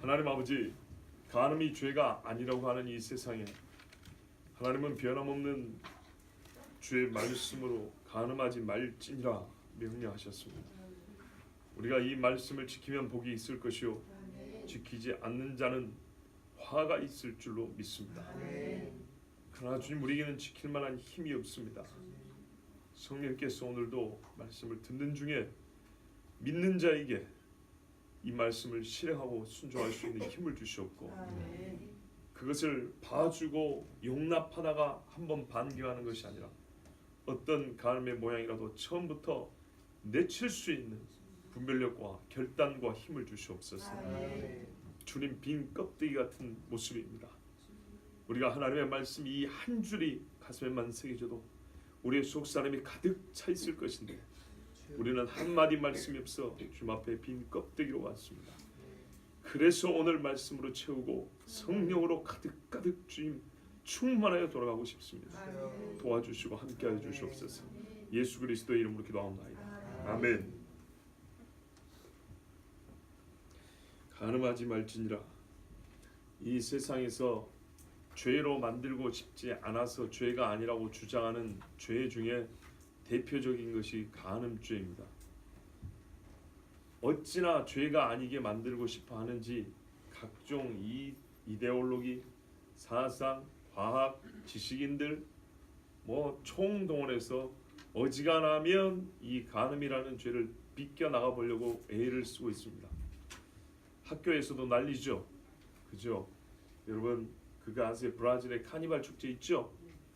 하나님 아버지, 간음이 죄가 아니라고 하는 이 세상에 하나님은 변함없는 주의 말씀으로 간음하지 말지니라 명령하셨습니다. 우리가 이 말씀을 지키면 복이 있을 것이요 지키지 않는 자는 화가 있을 줄로 믿습니다. 그러나 주님, 우리에게는 지킬 만한 힘이 없습니다. 성령께서 오늘도 말씀을 듣는 중에 믿는 자에게 이 말씀을 실행하고 순종할 수 있는 힘을 주시옵고, 그것을 봐주고 용납하다가 한번 반격하는 것이 아니라 어떤 간음의 모양이라도 처음부터 내칠 수 있는 분별력과 결단과 힘을 주시옵소서. 주님, 빈 껍데기 같은 모습입니다. 우리가 하나님의 말씀 이 한 줄이 가슴에만 새겨져도 우리의 속사람이 가득 차 있을 것인데 우리는 한마디 말씀이 없어 주님 앞에 빈 껍데기로 왔습니다. 그래서 오늘 말씀으로 채우고 성령으로 가득 주님 충만하여 돌아가고 싶습니다. 도와주시고 함께하여 주시옵소서. 예수 그리스도의 이름으로 기도합니다. 아멘. 간음하지 말지니라. 이 세상에서 죄로 만들고 싶지 않아서 죄가 아니라고 주장하는 죄 중에 대표적인 것이 간음죄입니다. 어찌나 죄가 아니게 만들고 싶어 하는지 각종 이데올로기, 사상, 과학, 지식인들 총동원해서 어지간하면 이 간음이라는 죄를 비껴나가 보려고 애를 쓰고 있습니다. 학교에서도 난리죠. 그죠? 여러분 그거 아세요? 브라질의 카니발 축제 있죠?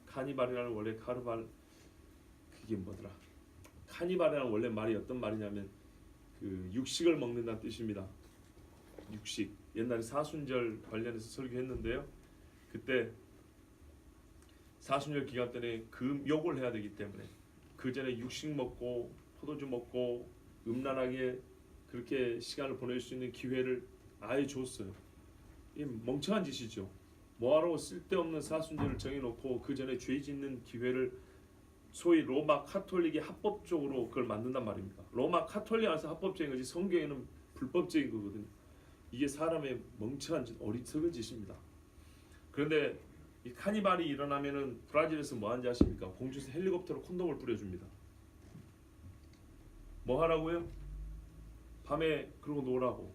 카니발이라는 원래 그게 뭐더라? 카니발이라는 원래 말이 어떤 말이냐면 그 육식을 먹는다는 뜻입니다. 육식. 옛날에 사순절 관련해서 설교했는데요. 그때 사순절 기간 때문에 금욕을 해야 되기 때문에 그 전에 육식 먹고 포도주 먹고 음란하게 그렇게 시간을 보낼 수 있는 기회를 아예 줬어요. 이 멍청한 짓이죠. 뭐하러 쓸데없는 사순절을 정해놓고 그 전에 죄 짓는 기회를 소위 로마 카톨릭이 합법적으로 그걸 만든단 말입니다. 로마 카톨릭 안에서 합법적인 거지 성경에는 불법적인 거거든요. 이게 사람의 멍청한 짓, 어리석은 짓입니다. 그런데 이 카니발이 일어나면은 브라질에서 뭐 하는지 아십니까? 공주에서 헬리콥터로 콘돔을 뿌려줍니다. 뭐 하라고요? 밤에 그러고 놀라고.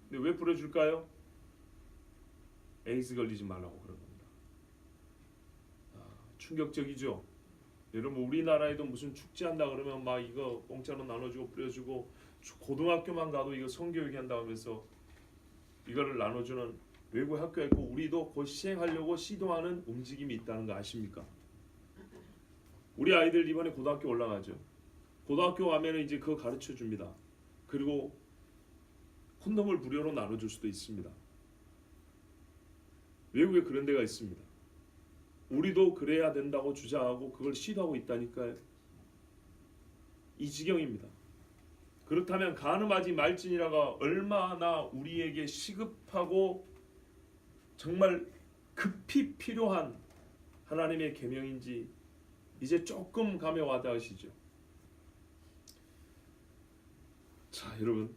근데 왜 뿌려줄까요? 에이즈 걸리지 말라고 그런 겁니다. 충격적이죠. 여러분 우리나라에도 무슨 축제한다 그러면 막 이거 공짜로 나눠주고 뿌려주고 고등학교만 가도 이거 성교육이 한다 하면서 이거를 나눠주는 외국 학교에 있고 우리도 곧 시행하려고 시도하는 움직임이 있다는 거 아십니까? 우리 아이들 이번에 고등학교 올라가죠. 고등학교 가면 이제 그거 가르쳐 줍니다. 그리고 콘돔을 무료로 나눠줄 수도 있습니다. 외국에 그런 데가 있습니다. 우리도 그래야 된다고 주장하고 그걸 시도하고 있다니까요. 이 지경입니다. 그렇다면 간음하지 말지니라가 얼마나 우리에게 시급하고 정말 급히 필요한 하나님의 계명인지 이제 조금 감에 와닿으시죠. 자, 여러분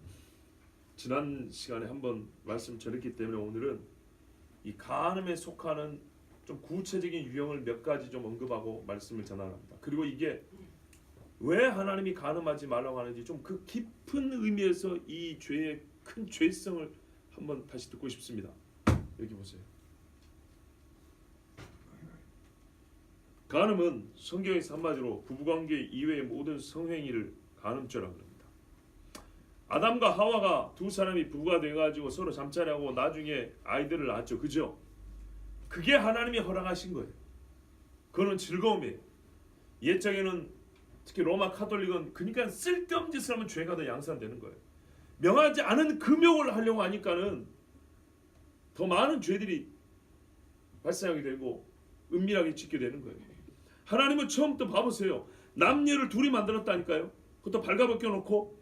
지난 시간에 한번 말씀 전했기 때문에 오늘은 이 간음에 속하는 좀 구체적인 유형을 몇 가지 좀 언급하고 말씀을 전합니다. 그리고 이게 왜 하나님이 간음하지 말라고 하는지 좀 그 깊은 의미에서 이 죄의 큰 죄성을 한번 다시 듣고 싶습니다. 여기 보세요. 간음은 성경에서 한마디로 부부관계 이외의 모든 성행위를 간음죄라고 합니다. 아담과 하와가 두 사람이 부부가 돼가지고 서로 잠자리하고 나중에 아이들을 낳았죠. 그죠? 그게 하나님이 허락하신 거예요. 그거는 즐거움이에요. 옛적에는 특히 로마 카톨릭은 그러니까 쓸데없는 짓을 하면 죄가 더 양산되는 거예요. 명하지 않은 금욕을 하려고 하니까는 더 많은 죄들이 발생하게 되고 은밀하게 짓게 되는 거예요. 하나님은 처음부터 봐보세요. 남녀를 둘이 만들었다니까요. 그것도 발가벗겨 놓고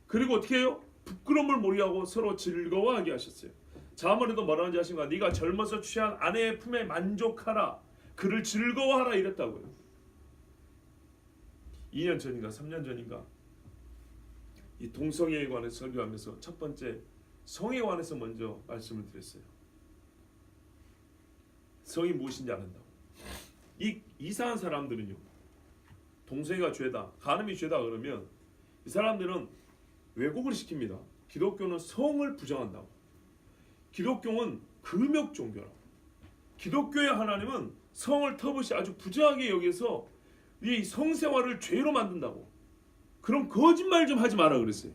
그리고 어떻게 해요? 부끄러움을 몰려하고 서로 즐거워하게 하셨어요. 자문에도 뭐라는지 아십니까? 네가 젊어서 취한 아내의 품에 만족하라. 그를 즐거워하라 이랬다고요. 2년 전인가 3년 전인가 이 동성애에 관해 설교하면서 첫 번째 성에 관해서 먼저 말씀을 드렸어요. 성이 무엇인지 안다고. 이 이상한 사람들은요, 동성애가 죄다, 간음이 죄다 그러면 이 사람들은 왜곡을 시킵니다. 기독교는 성을 부정한다고. 기독교는 금욕 종교라고. 기독교의 하나님은 성을 터부시 아주 부정하게 여기서 이 성생활을 죄로 만든다고. 그럼 거짓말 좀 하지 마라 그랬어요.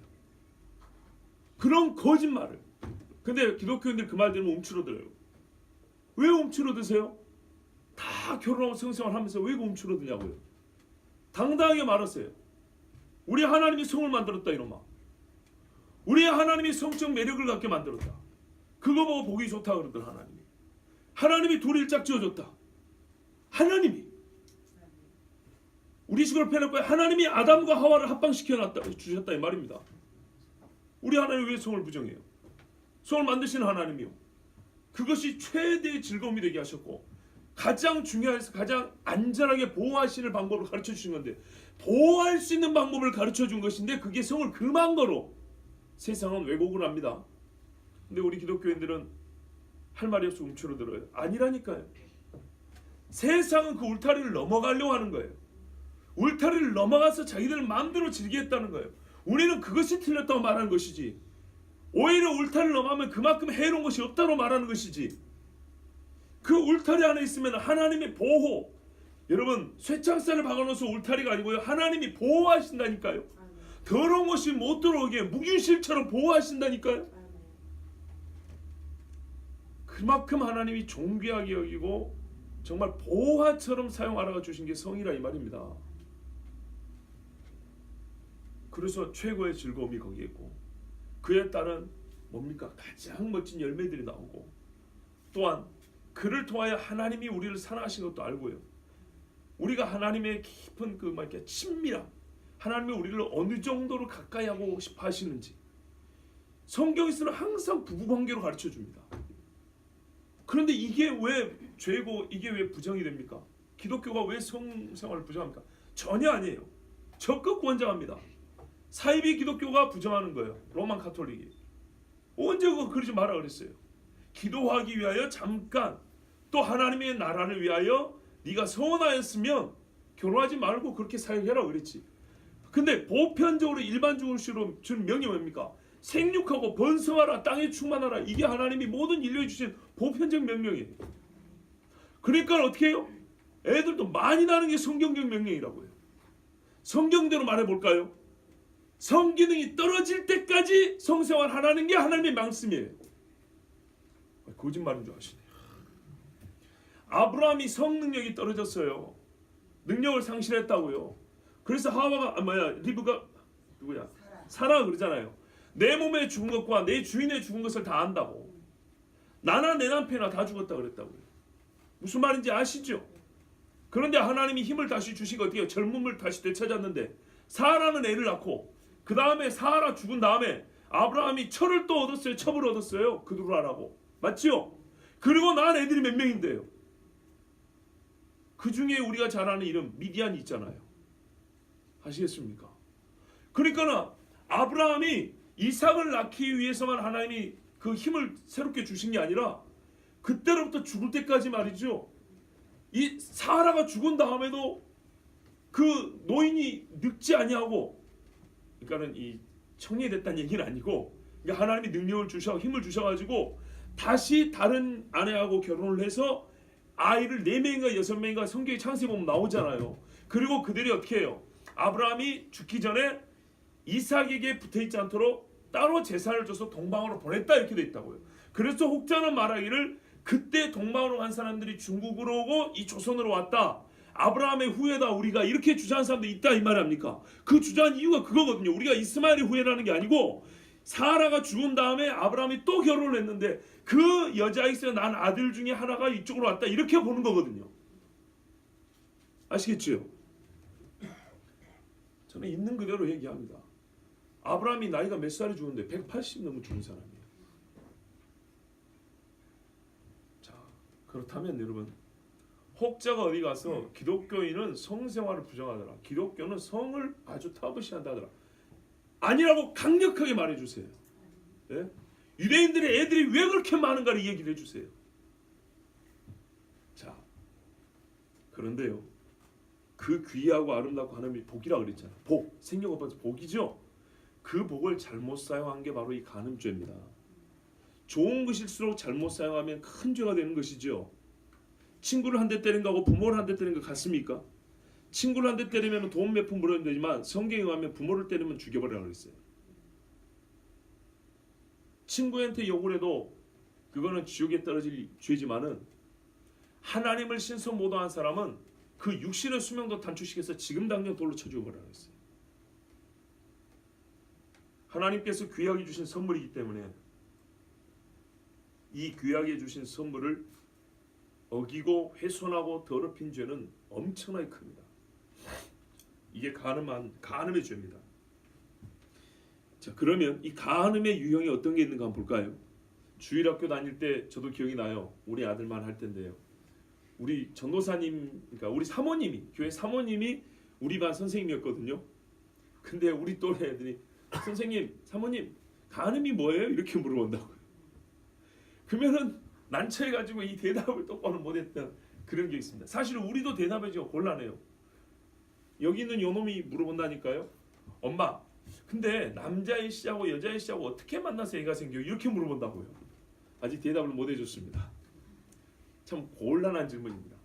그런 거짓말을. 근데 기독교인들 그 말 들으면 움츠러들어요. 왜 움츠러드세요? 다 결혼하고 성생활 하면서 왜 움츠러드냐고요. 당당하게 말했어요. 우리 하나님이 성을 만들었다 이놈아. 우리 하나님이 성적 매력을 갖게 만들었다. 그거 보고 보기 좋다 그러더라 하나님이. 하나님이 둘이 짝 지어줬다. 하나님이. 우리 식으로 표현할 거야. 하나님이 아담과 하와를 합방시켜 주셨다 이 말입니다. 우리 하나님이 왜 성을 부정해요? 성을 만드시는 하나님이요. 그것이 최대의 즐거움이 되게 하셨고 가장 중요해서 가장 안전하게 보호하시는 방법을 가르쳐 주신 건데 보호할 수 있는 방법을 가르쳐 준 것인데 그게 성을 금한 거로 세상은 왜곡을 합니다. 근데 우리 기독교인들은 할 말이 없어 움츠러들어요. 아니라니까요. 세상은 그 울타리를 넘어가려고 하는 거예요. 울타리를 넘어가서 자기들 마음대로 즐기겠다는 거예요. 우리는 그것이 틀렸다고 말하는 것이지. 오히려 울타리를 넘어가면 그만큼 해로운 것이 없다고 말하는 것이지. 그 울타리 안에 있으면 하나님의 보호. 여러분 쇠창살을 박아놓아서 울타리가 아니고요. 하나님이 보호하신다니까요. 더러운 것이 못 들어오게 무균실처럼 보호하신다니까요. 그만큼 하나님이 존귀하게 여기고 정말 보호하처럼 사용하라고 주신 게 성이라 이 말입니다. 그래서 최고의 즐거움이 거기에 있고 그에 따른 뭡니까? 가장 멋진 열매들이 나오고 또한 그를 통하여 하나님이 우리를 사랑하신 것도 알고요. 우리가 하나님의 깊은 그 막 이렇게 친밀함, 하나님이 우리를 어느 정도로 가까이 하고 싶어 하시는지 성경에서는 항상 부부 관계로 가르쳐 줍니다. 그런데 이게 왜 죄고 이게 왜 부정이 됩니까? 기독교가 왜 성생활을 부정합니까? 전혀 아니에요. 적극 권장합니다. 사이비 기독교가 부정하는 거예요. 로만 카톨릭이. 언제 그거 그러지 마라 그랬어요. 기도하기 위하여 잠깐 또 하나님의 나라를 위하여 네가 서원하였으면 결혼하지 말고 그렇게 사역해라 그랬지. 근데 보편적으로 일반적으로 주는 명령이 뭡니까? 생육하고 번성하라 땅에 충만하라. 이게 하나님이 모든 인류에 주신 보편적 명령이에요. 그러니까 어떻게 해요? 애들도 많이 나는 게 성경적 명령이라고요. 성경대로 말해볼까요? 성기능이 떨어질 때까지 성생활 하라는 게 하나님의 말씀이에요. 거짓말인 줄 아시네요. 아브라함이 성능력이 떨어졌어요. 능력을 상실했다고요. 그래서 하와가 리브가 누구야? 사라 그러잖아요. 내 몸에 죽은 것과 내 주인의 죽은 것을 다 안다고. 나나 내 남편이나 다 죽었다 그랬다고요. 무슨 말인지 아시죠? 그런데 하나님이 힘을 다시 주시고 어떻게 젊음을 다시 되찾았는데 사라는 애를 낳고 그 다음에 사라 죽은 다음에 아브라함이 철을 또 얻었어요. 첩을 얻었어요. 그두라라고. 맞죠? 그리고 낳은 애들이 몇 명인데요. 그 중에 우리가 잘 아는 이름 미디안이 있잖아요. 아시겠습니까? 그러니까 아브라함이 이삭을 낳기 위해서만 하나님이 그 힘을 새롭게 주신 게 아니라 그때로부터 죽을 때까지 말이죠. 이 사라가 죽은 다음에도 그 노인이 늙지 아니하고 그러니까는 이 청년됐다는 얘기는 아니고 그러니까 하나님이 능력을 주셔 힘을 주셔가지고 다시 다른 아내하고 결혼을 해서 아이를 4명인가 6명인가 성경의 창세기 보면 나오잖아요. 그리고 그들이 어떻게 해요? 아브라함이 죽기 전에 이삭에게 붙어있지 않도록 따로 제사를 줘서 동방으로 보냈다 이렇게 돼 있다고요. 그래서 혹자는 말하기를 그때 동방으로 간 사람들이 중국으로 오고 이 조선으로 왔다. 아브라함의 후예다 우리가 이렇게 주장하는 사람들이 있다 이 말 아닙니까? 그 주장한 이유가 그거거든요. 우리가 이스마엘의 후예라는 게 아니고 사라가 죽은 다음에 아브라함이 또 결혼을 했는데 그 여자에게서 난 아들 중에 하나가 이쪽으로 왔다 이렇게 보는 거거든요. 아시겠죠? 저는 있는 그대로 얘기합니다. 아브라함이 나이가 몇 살에 죽었는데 180 넘은 죽은 사람이에요. 자, 그렇다면 여러분 혹자가 어디 가서 기독교인은 성생활을 부정하더라. 기독교는 성을 아주 터부시한다더라. 아니라고 강력하게 말해주세요. 예? 유대인들의 애들이 왜 그렇게 많은가를 얘기를 해주세요. 자, 그런데요, 그 귀하고 아름답고 하나님이 복이라 그랬잖아요. 복, 생명을 받아서 복이죠. 그 복을 잘못 사용한 게 바로 이 간음죄입니다. 좋은 것일수록 잘못 사용하면 큰 죄가 되는 것이죠. 친구를 한 대 때린 거하고 부모를 한 대 때린 거 같습니까? 친구를 한 대 때리면 돈 몇 푼 물어야 되지만 성경에 의하면 부모를 때리면 죽여버리라고 그랬어요. 친구한테 욕을 해도 그거는 지옥에 떨어질 죄지만은 하나님을 신성 모독한 사람은 그 육신의 수명도 단축시켜서 지금 당장 돌로 쳐 죽여버리라고 했어요. 하나님께서 귀하게 주신 선물이기 때문에 이 귀하게 주신 선물을 어기고 훼손하고 더럽힌 죄는 엄청나게 큽니다. 이게 간음의 죄입니다. 자, 그러면 이 간음의 유형이 어떤 게 있는가 한번 볼까요? 주일학교 다닐 때 저도 기억이 나요. 우리 아들만 할 텐데요. 우리 전도사님, 그러니까 우리 사모님이, 교회 사모님이 우리 반 선생님이었거든요. 근데 우리 또래 애들이 선생님, 사모님, 간음이 뭐예요? 이렇게 물어본다고요. 그러면은 난처해가지고 이 대답을 똑바로 못했던 그런 게 있습니다. 사실 우리도 대답하기 곤란해요. 여기 있는 요놈이 물어본다니까요. 엄마, 근데 남자의 씨하고 여자의 씨하고 어떻게 만나서 애가 생겨요? 이렇게 물어본다고요. 아직 대답을 못 해줬습니다. 참 곤란한 질문입니다.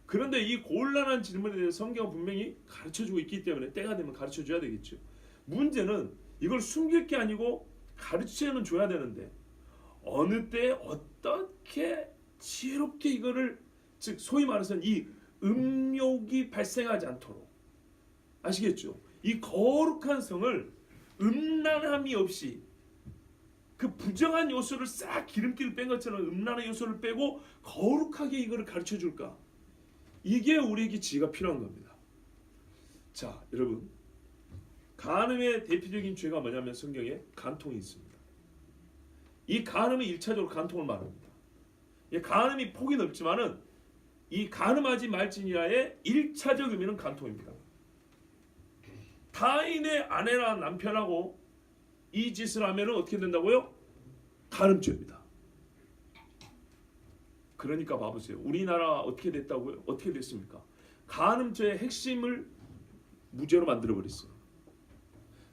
그런데 이 곤란한 질문에 대해서 성경은 분명히 가르쳐주고 있기 때문에 때가 되면 가르쳐줘야 되겠죠. 문제는 이걸 숨길 게 아니고 가르쳐는 줘야 되는데 어느 때 어떻게 지혜롭게 이거를, 즉 소위 말해서는 이 음욕이 발생하지 않도록, 아시겠죠? 이 거룩한 성을 음란함이 없이 그 부정한 요소를 싹 기름기를 뺀 것처럼 음란한 요소를 빼고 거룩하게 이거를 가르쳐 줄까? 이게 우리에게 지혜가 필요한 겁니다. 자, 여러분, 간음의 대표적인 죄가 뭐냐면 성경에 간통이 있습니다. 이 간음이 1차적으로 간통을 말합니다. 이 간음이 폭이 넓지만은 이 간음하지 말지니라의 1차적 의미는 간통입니다. 타인의 아내나 남편하고 이 짓을 하면 어떻게 된다고요? 간음죄입니다. 그러니까 봐보세요. 우리나라 어떻게 됐다고요? 어떻게 됐습니까? 간음죄의 핵심을 무죄로 만들어버렸어요.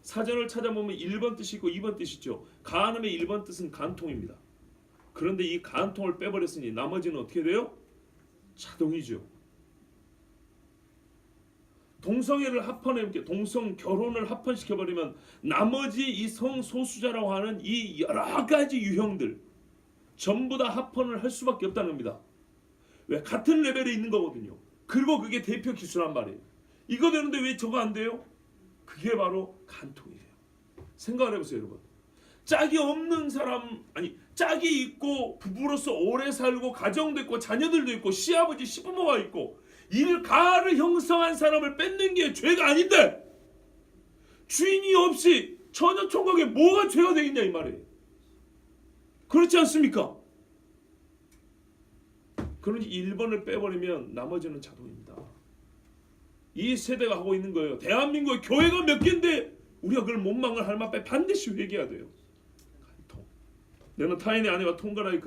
사전을 찾아보면 1번 뜻이 있고 2번 뜻이 있죠. 간음의 1번 뜻은 간통입니다. 그런데 이 간통을 빼버렸으니 나머지는 어떻게 돼요? 자동이죠. 동성애를 합헌해볼게요. 동성 결혼을 합헌시켜버리면 나머지 이 성소수자라고 하는 이 여러 가지 유형들 전부 다 합헌을 할 수밖에 없다는 겁니다. 왜? 같은 레벨에 있는 거거든요. 그리고 그게 대표 기수란 말이에요. 이거 되는데 왜 저거 안 돼요? 그게 바로 간통이에요. 생각을 해보세요, 여러분. 짝이 없는 사람, 아니 짝이 있고 부부로서 오래 살고 가정도 있고 자녀들도 있고 시아버지 시부모가 있고 일가를 형성한 사람을 뺏는 게 죄가 아닌데 주인이 없이 처녀 총각에 뭐가 죄가 되겠냐 이 말이에요. 그렇지 않습니까? 그러니 1번을 빼버리면 나머지는 자동입니다. 이 세대가 하고 있는 거예요. 대한민국의 교회가 몇 개인데 우리가 그걸 못 막을 할 만큼 반드시 회개해야 돼요. 간통. 너는 타인의 아내와 통관하여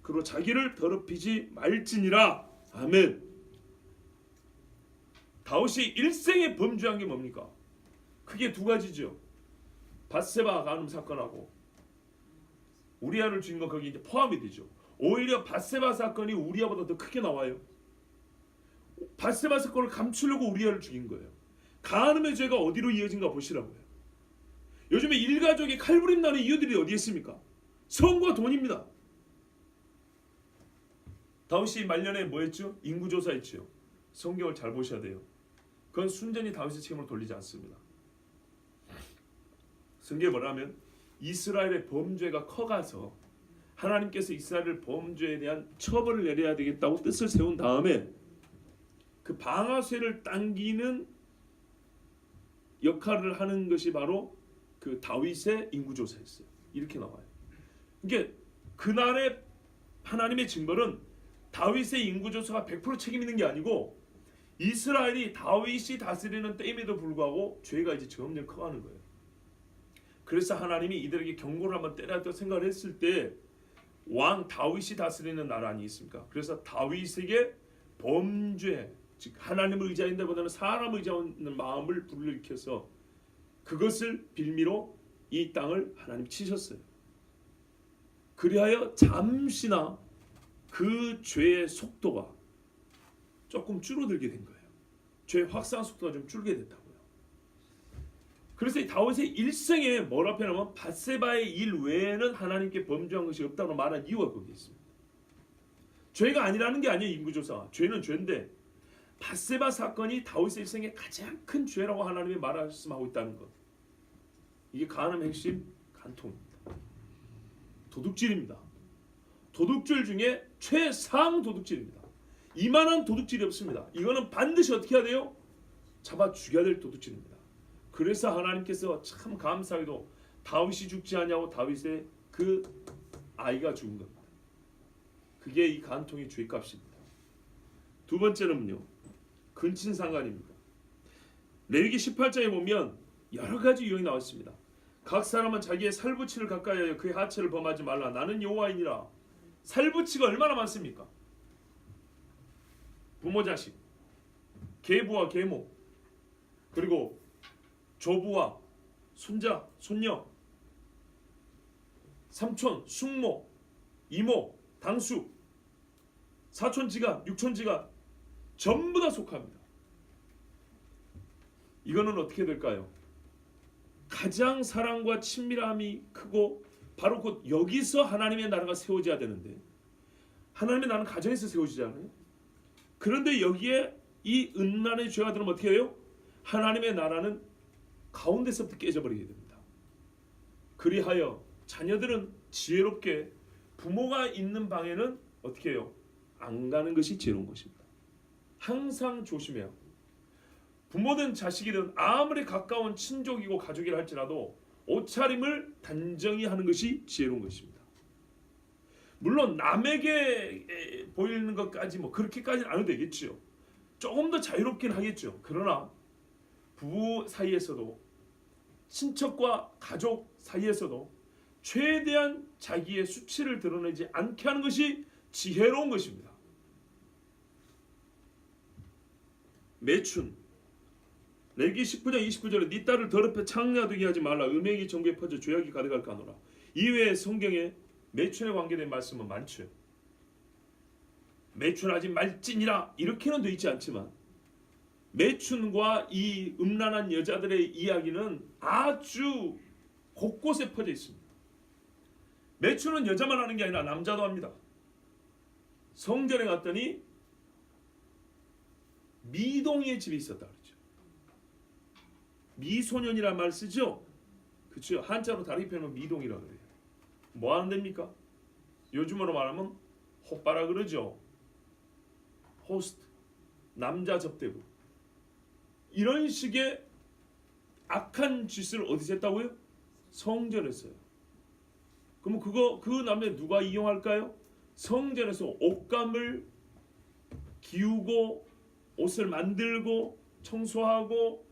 그로 자기를 더럽히지 말지니라. 아멘. 다윗이 일생에 범죄한 게 뭡니까? 크게 두 가지죠. 밧세바 간음 사건하고 우리아를 죽인 거 거기 이제 포함이 되죠. 오히려 밧세바 사건이 우리아보다 더 크게 나와요. 밧세바 사건을 감추려고 우리아를 죽인 거예요. 간음의 죄가 어디로 이어진가 보시라고요. 요즘에 일가족이 칼부림 나는 이유들이 어디에 있습니까? 성과 돈입니다. 다윗이 말년에 뭐 했죠? 인구조사 했죠. 성경을 잘 보셔야 돼요. 그건 순전히 다윗의 책임으로 돌리지 않습니다. 성경에 뭐라면 이스라엘의 범죄가 커가서 하나님께서 이스라엘 범죄에 대한 처벌을 내려야 되겠다고 뜻을 세운 다음에 그 방아쇠를 당기는 역할을 하는 것이 바로 그 다윗의 인구조사였어요. 이렇게 나와요. 그러니까 그날의 하나님의 징벌은 다윗의 인구조사가 100% 책임 있는 게 아니고 이스라엘이 다윗이 다스리는 때임에도 불구하고 죄가 이제 점점 커가는 거예요. 그래서 하나님이 이들에게 경고를 한번 때려야 생각을 했을 때 왕 다윗이 다스리는 나라 아니겠습니까? 그래서 다윗에게 범죄, 즉 하나님을 의지한다보다는 사람을 의지하는 마음을 불러일으켜서 그것을 빌미로 이 땅을 하나님 치셨어요. 그리하여 잠시나 그 죄의 속도가 조금 줄어들게 된 거예요. 죄의 확산 속도가 좀 줄게 됐다고요. 그래서 이 다윗의 일생에 뭐라 표현하면 밧세바의 일 외에는 하나님께 범죄한 것이 없다고 말한 이유가 거기 있습니다. 죄가 아니라는 게 아니에요. 인구조사. 죄는 죄인데 밧세바 사건이 다윗의 일생에 가장 큰 죄라고 하나님이 말씀하고 있다는 것. 이게 간음의 핵심 간통입니다. 도둑질입니다. 도둑질 중에 최상 도둑질입니다. 이만한 도둑질이 없습니다. 이거는 반드시 어떻게 해야 돼요? 잡아 죽여야 될 도둑질입니다. 그래서 하나님께서 참 감사하게도 다윗이 죽지 않냐고 다윗의 그 아이가 죽은 겁니다. 그게 이 간통의 죄값입니다. 두 번째는요, 근친상간입니다. 레위기 18장에 보면 여러 가지 유형이 나와 있습니다. 각 사람은 자기의 살부치를 가까이하여 그의 하체를 범하지 말라. 나는 여호와이니라. 살부치가 얼마나 많습니까? 부모 자식, 계부와 계모, 그리고 조부와 손자, 손녀, 삼촌, 숙모, 이모, 당수, 사촌지간, 육촌지간 전부 다 속합니다. 이거는 어떻게 될까요? 가장 사랑과 친밀함이 크고 바로 곧 여기서 하나님의 나라가 세워져야 되는데 하나님의 나라는 가정에서 세워지잖아요. 그런데 여기에 이 음란의 죄가 들으면 어떻게 해요? 하나님의 나라는 가운데서부터 깨져버리게 됩니다. 그리하여 자녀들은 지혜롭게 부모가 있는 방에는 어떻게 해요? 안 가는 것이 지혜로운 것입니다. 항상 조심해야 합니다. 부모든 자식이든 아무리 가까운 친족이고 가족이라 할지라도 옷차림을 단정히 하는 것이 지혜로운 것입니다. 물론 남에게 보이는 것까지 뭐 그렇게까지는 안 해도 되겠죠. 조금 더 자유롭긴 하겠죠. 그러나 부부 사이에서도 친척과 가족 사이에서도 최대한 자기의 수치를 드러내지 않게 하는 것이 지혜로운 것입니다. 매춘 레위기 19장 29절에 네 딸을 더럽혀 창녀되게 하지 말라. 음행이 전국에 퍼져 죄악이 가득할까 하노라. 이외에 성경에 매춘에 관계된 말씀은 많죠. 매춘하지 말지니라 이렇게는 되어 있지 않지만 매춘과 이 음란한 여자들의 이야기는 아주 곳곳에 퍼져 있습니다. 매춘은 여자만 하는 게 아니라 남자도 합니다. 성전에 갔더니 미동이의 집이 있었다 그러죠. 미소년이란 말 쓰죠. 그렇죠. 한자로 다르게 표현하면 미동이라 그래요. 뭐 하는 데입니까? 요즘으로 말하면 호빠라 그러죠. 호스트, 남자 접대부. 이런 식의 악한 짓을 어디서 했다고요? 성전에서요. 그럼 그 남자 누가 이용할까요? 성전에서 옷감을 기우고 옷을 만들고 청소하고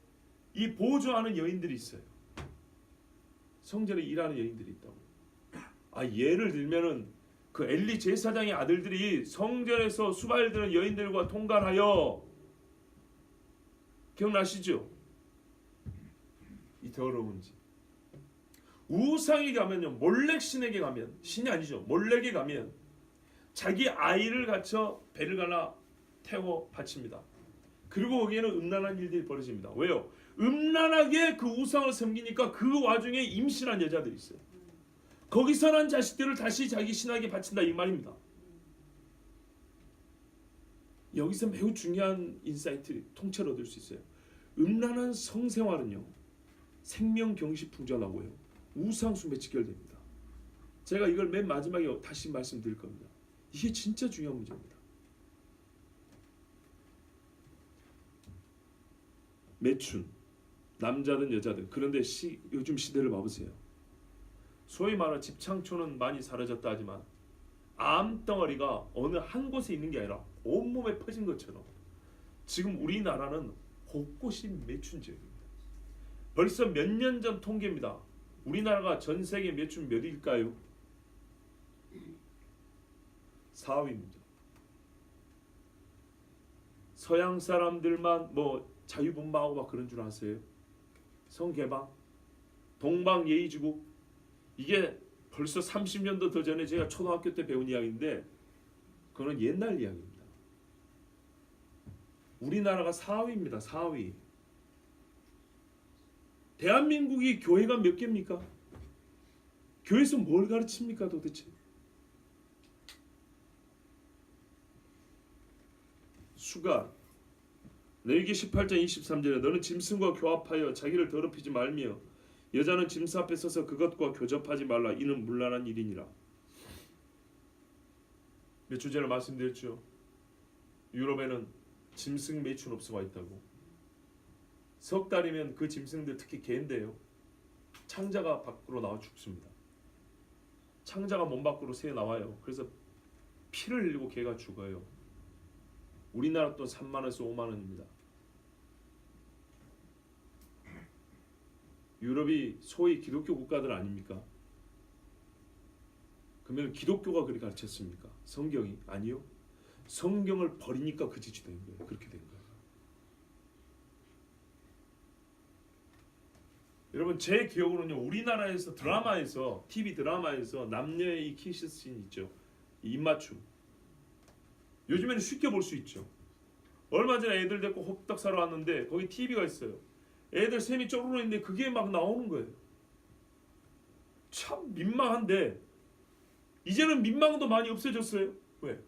이 보조하는 여인들이 있어요. 성전에 일하는 여인들이 있다고. 예를 들면은 그 엘리 제사장의 아들들이 성전에서 수발드는 여인들과 통관하여 기억나시죠? 이 더러운 짓. 우상에 가면요, 몰렉 신에게 가면, 신이 아니죠, 몰렉에 가면 자기 아이를 갖춰 배를 갈라 태워 바칩니다. 그리고 거기에는 음란한 일들이 벌어집니다. 왜요? 음란하게 그 우상을 섬기니까 그 와중에 임신한 여자들이 있어요. 거기서 난 자식들을 다시 자기 신에게 바친다 이 말입니다. 여기서 매우 중요한 인사이트 통째로 얻을 수 있어요. 음란한 성생활은요, 생명경시풍전하고요, 우상숭배 직결됩니다. 제가 이걸 맨 마지막에 다시 말씀드릴 겁니다. 이게 진짜 중요한 문제입니다. 매춘, 남자든 여자든. 그런데 요즘 시대를 봐보세요. 소위 말하는 집창초는 많이 사라졌다 하지만 암덩어리가 어느 한 곳에 있는 게 아니라 온몸에 퍼진 것처럼 지금 우리나라는 곳곳이 매춘 지역입니다. 벌써 몇 년 전 통계입니다. 우리나라가 전 세계 매출 몇 위일까요? 4위입니다. 서양 사람들만 뭐 자유분방하고 막 그런 줄 아세요? 성개방, 동방예의지국, 이게 벌써 30년도 더 전에 제가 초등학교 때 배운 이야기인데 그건 옛날 이야기입니다. 우리나라가 4위입니다. 4위. 대한민국이 교회가 몇 개입니까? 교회에서 뭘 가르칩니까 도대체? 수가 레위기 18장 23절에 너는 짐승과 교합하여 자기를 더럽히지 말며 여자는 짐승 앞에 서서 그것과 교접하지 말라. 이는 문란한 일이니라. 몇 주 전에 말씀드렸죠. 유럽에는 짐승 매춘업소가 있다고. 석 달이면 그 짐승들, 특히 개인데요, 창자가 밖으로 나와 죽습니다. 창자가 몸 밖으로 새 나와요. 그래서 피를 흘리고 개가 죽어요. 우리나라 돈 3만 원에서 5만 원입니다. 유럽이 소위 기독교 국가들 아닙니까? 그러면 기독교가 그렇게 가르쳤습니까? 성경이? 아니요. 성경을 버리니까 그 짓이 된 거예요. 그렇게 된 거예요. 여러분, 제 기억으로는요, 우리나라에서 드라마에서, TV 드라마에서 남녀의 이 키스 씬 있죠. 이 입맞춤. 요즘에는 쉽게 볼 수 있죠. 얼마 전에 애들 데리고 호떡 사러 왔는데 거기 TV가 있어요. 애들 셈이 쪼르르 있는데 그게 막 나오는 거예요. 참 민망한데 이제는 민망도 많이 없어졌어요. 왜?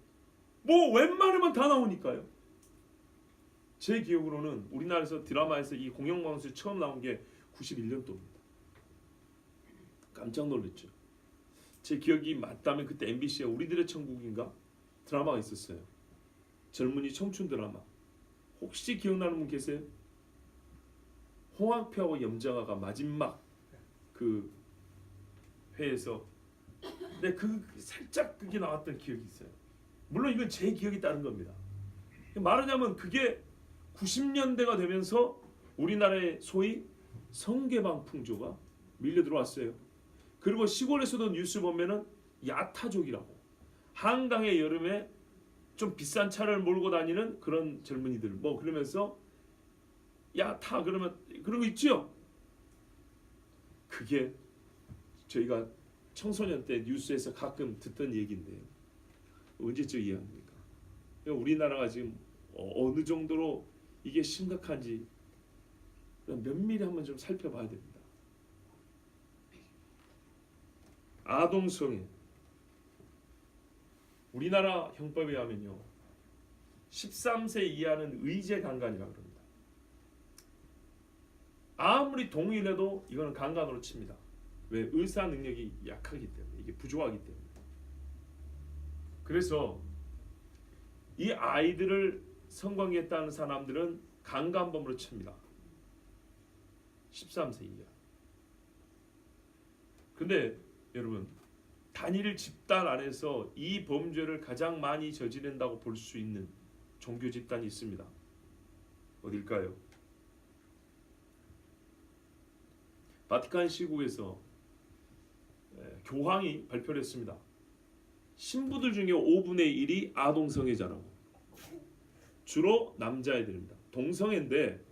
뭐 웬만하면 다 나오니까요. 제 기억으로는 우리나라에서 드라마에서 이 공영방송에 처음 나온 게 91년도입니다. 깜짝 놀랐죠. 제 기억이 맞다면 그때 MBC에 우리들의 천국인가 드라마가 있었어요. 젊은이 청춘 드라마. 혹시 기억나는 분 계세요? 홍학표하고 염정아가 마지막 그 회에서 근데 그 살짝 그게 나왔던 기억이 있어요. 물론 이건 제 기억이 따른 겁니다. 말하자면 그게 90년대가 되면서 우리나라의 소위 성개방 풍조가 밀려 들어왔어요. 그리고 시골에서도 뉴스 보면은 야타족이라고, 한강의 여름에 좀 비싼 차를 몰고 다니는 그런 젊은이들 뭐 그러면서 야타 그러면 그런 거 있죠. 그게 저희가 청소년 때 뉴스에서 가끔 듣던 얘기인데요. 언제적 이야기입니까? 우리나라가 지금 어느 정도로 이게 심각한지 면밀히 한번 좀 살펴봐야 됩니다. 아동성애. 우리나라 형법에 하면요 13세 이하는 의제 강간이라고 합니다. 아무리 동의해도 이거는 강간으로 칩니다. 왜? 의사 능력이 약하기 때문에, 이게 부족하기 때문에. 그래서 이 아이들을 성관계했다는 사람들은 강간범으로 칩니다. 13세 이하. 근데 여러분, 단일 집단 안에서 이 범죄를 가장 많이 저지른다고 볼 수 있는 종교 집단이 있습니다. 어딜까요? 바티칸 시국에서 교황이 발표를 했습니다. 신부들 중에 5분의 1이 아동성애자라고. 주로 남자애들입니다. 동성애인데,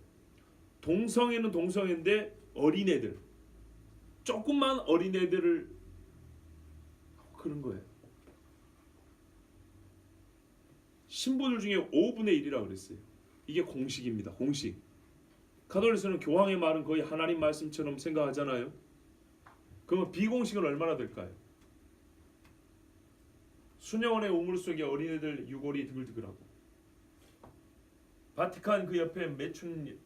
동성애는 동성애인데 어린애들, 조금만 어린애들을 그런 거예요. 신부들 중에 5분의 1이라고 그랬어요. 이게 공식입니다. 공식. 가톨릭에서는 교황의 말은 거의 하나님 말씀처럼 생각하잖아요. 그러면 비공식은 얼마나 될까요? 수녀원의 우물 속에 어린애들 유골이 드글드글하고, 바티칸 그 옆에 매춘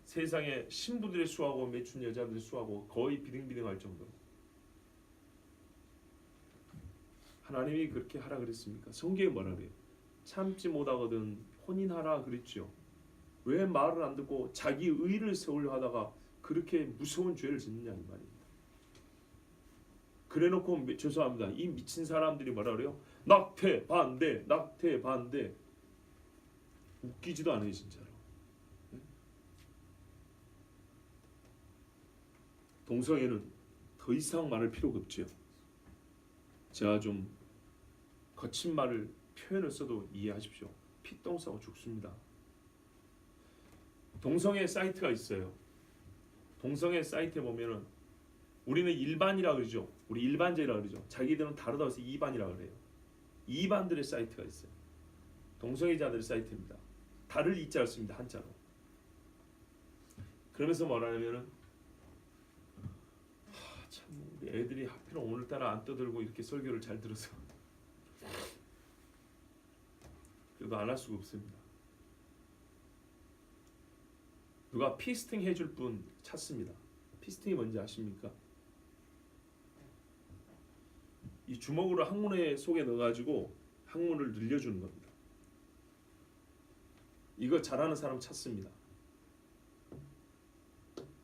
세상에 신부들의 수하고 매춘 여자들의 수하고 거의 비등비등할 정도로. 하나님이 그렇게 하라 그랬습니까? 성경에 뭐라 그래요? 참지 못하거든 혼인하라 그랬죠. 왜 말을 안 듣고 자기 의를 세우려 하다가 그렇게 무서운 죄를 짓느냐 이 말입니다. 그래놓고 죄송합니다. 이 미친 사람들이 뭐라 그래요? 낙태 반대, 낙태 반대. 웃기지도 않아요 진짜로. 동성애는 더 이상 말할 필요가 없죠. 제가 좀 거친 말을 표현을 써도 이해하십시오. 피똥 싸고 죽습니다. 동성애 사이트가 있어요. 동성애 사이트에 보면은 우리는 일반이라 그러죠. 우리 일반제라 그러죠. 자기들은 다르다고 해서 이반이라 그래요. 이반들의 사이트가 있어요. 동성애자들의 사이트입니다. 다를 이자를 씁니다. 한자로. 그러면서 뭐라냐면은 참 우리 애들이 하필 오늘따라 안 떠들고 이렇게 설교를 잘 들어서 그래도 안 할 수가 없습니다. 누가 피스팅 해줄 분 찾습니다. 피스팅이 뭔지 아십니까? 이 주먹으로 항문에 속에 넣어가지고 항문을 늘려주는 겁니다. 이거 잘하는 사람 찾습니다.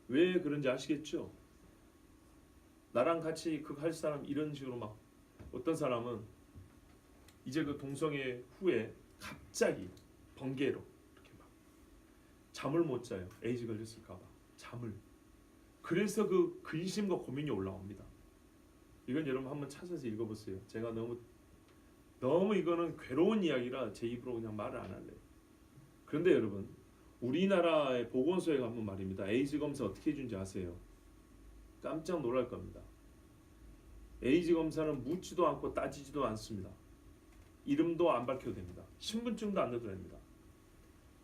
왜 그런지 아시겠죠? 나랑 같이 그거 할 사람 이런 식으로 막 어떤 사람은 이제 그 동성애 후에 갑자기 번개로 이렇게 막 잠을 못 자요. 에이즈 걸렸을까봐 잠을. 그래서 그 근심과 고민이 올라옵니다. 이건 여러분 한번 찾아서 읽어보세요. 제가 너무 이거는 괴로운 이야기라 제 입으로 그냥 말을 안 할래요. 그런데 여러분 우리나라의 보건소에 가면 말입니다. 에이즈 검사 어떻게 해준지 아세요? 깜짝 놀랄 겁니다. 에이즈 검사는 묻지도 않고 따지지도 않습니다. 이름도 안 밝혀도 됩니다. 신분증도 안 넣어도 됩니다.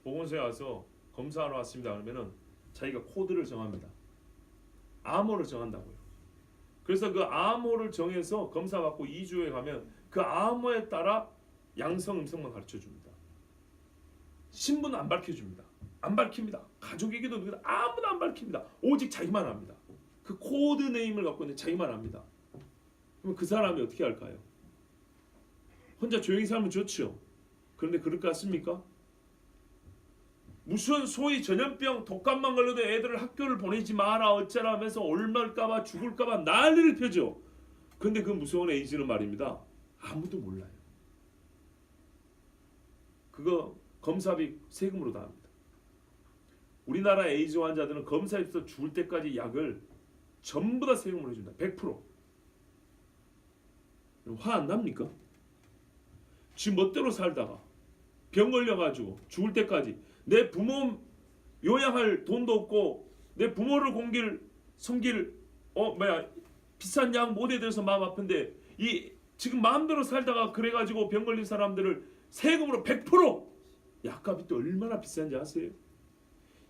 보건소에 와서 검사하러 왔습니다. 그러면은 자기가 코드를 정합니다. 암호를 정한다고요. 그래서 그 암호를 정해서 검사 받고 2주 후에 가면 그 암호에 따라 양성 음성만 가르쳐 줍니다. 신분은 안 밝혀줍니다. 안 밝힙니다. 가족에게도 누구도 아무도 안 밝힙니다. 오직 자기만 합니다. 그 코드 네임을 갖고 있는 자기만 합니다. 그럼 그 사람이 어떻게 할까요? 혼자 조용히 살면 좋죠. 그런데 그럴 것 같습니까? 무슨 소위 전염병 독감만 걸려도 애들을 학교를 보내지 마라 어쩌라 하면서 옮을까봐 죽을까봐 난리를 펴죠. 그런데 그 무서운 에이즈는 말입니다. 아무도 몰라요. 그거 검사비 세금으로 다 합니다. 우리나라 에이즈 환자들은 검사에서 죽을 때까지 약을 전부 다 세금으로 해준다. 100%. 화 안 납니까? 지 멋대로 살다가 병 걸려가지고 죽을 때까지 내 부모 요양할 돈도 없고 내 부모를 섬길 비싼 약 못 해드려서 마음 아픈데 이 지금 마음대로 살다가 그래가지고 병 걸린 사람들을 세금으로 100% 약값이 또 얼마나 비싼지 아세요?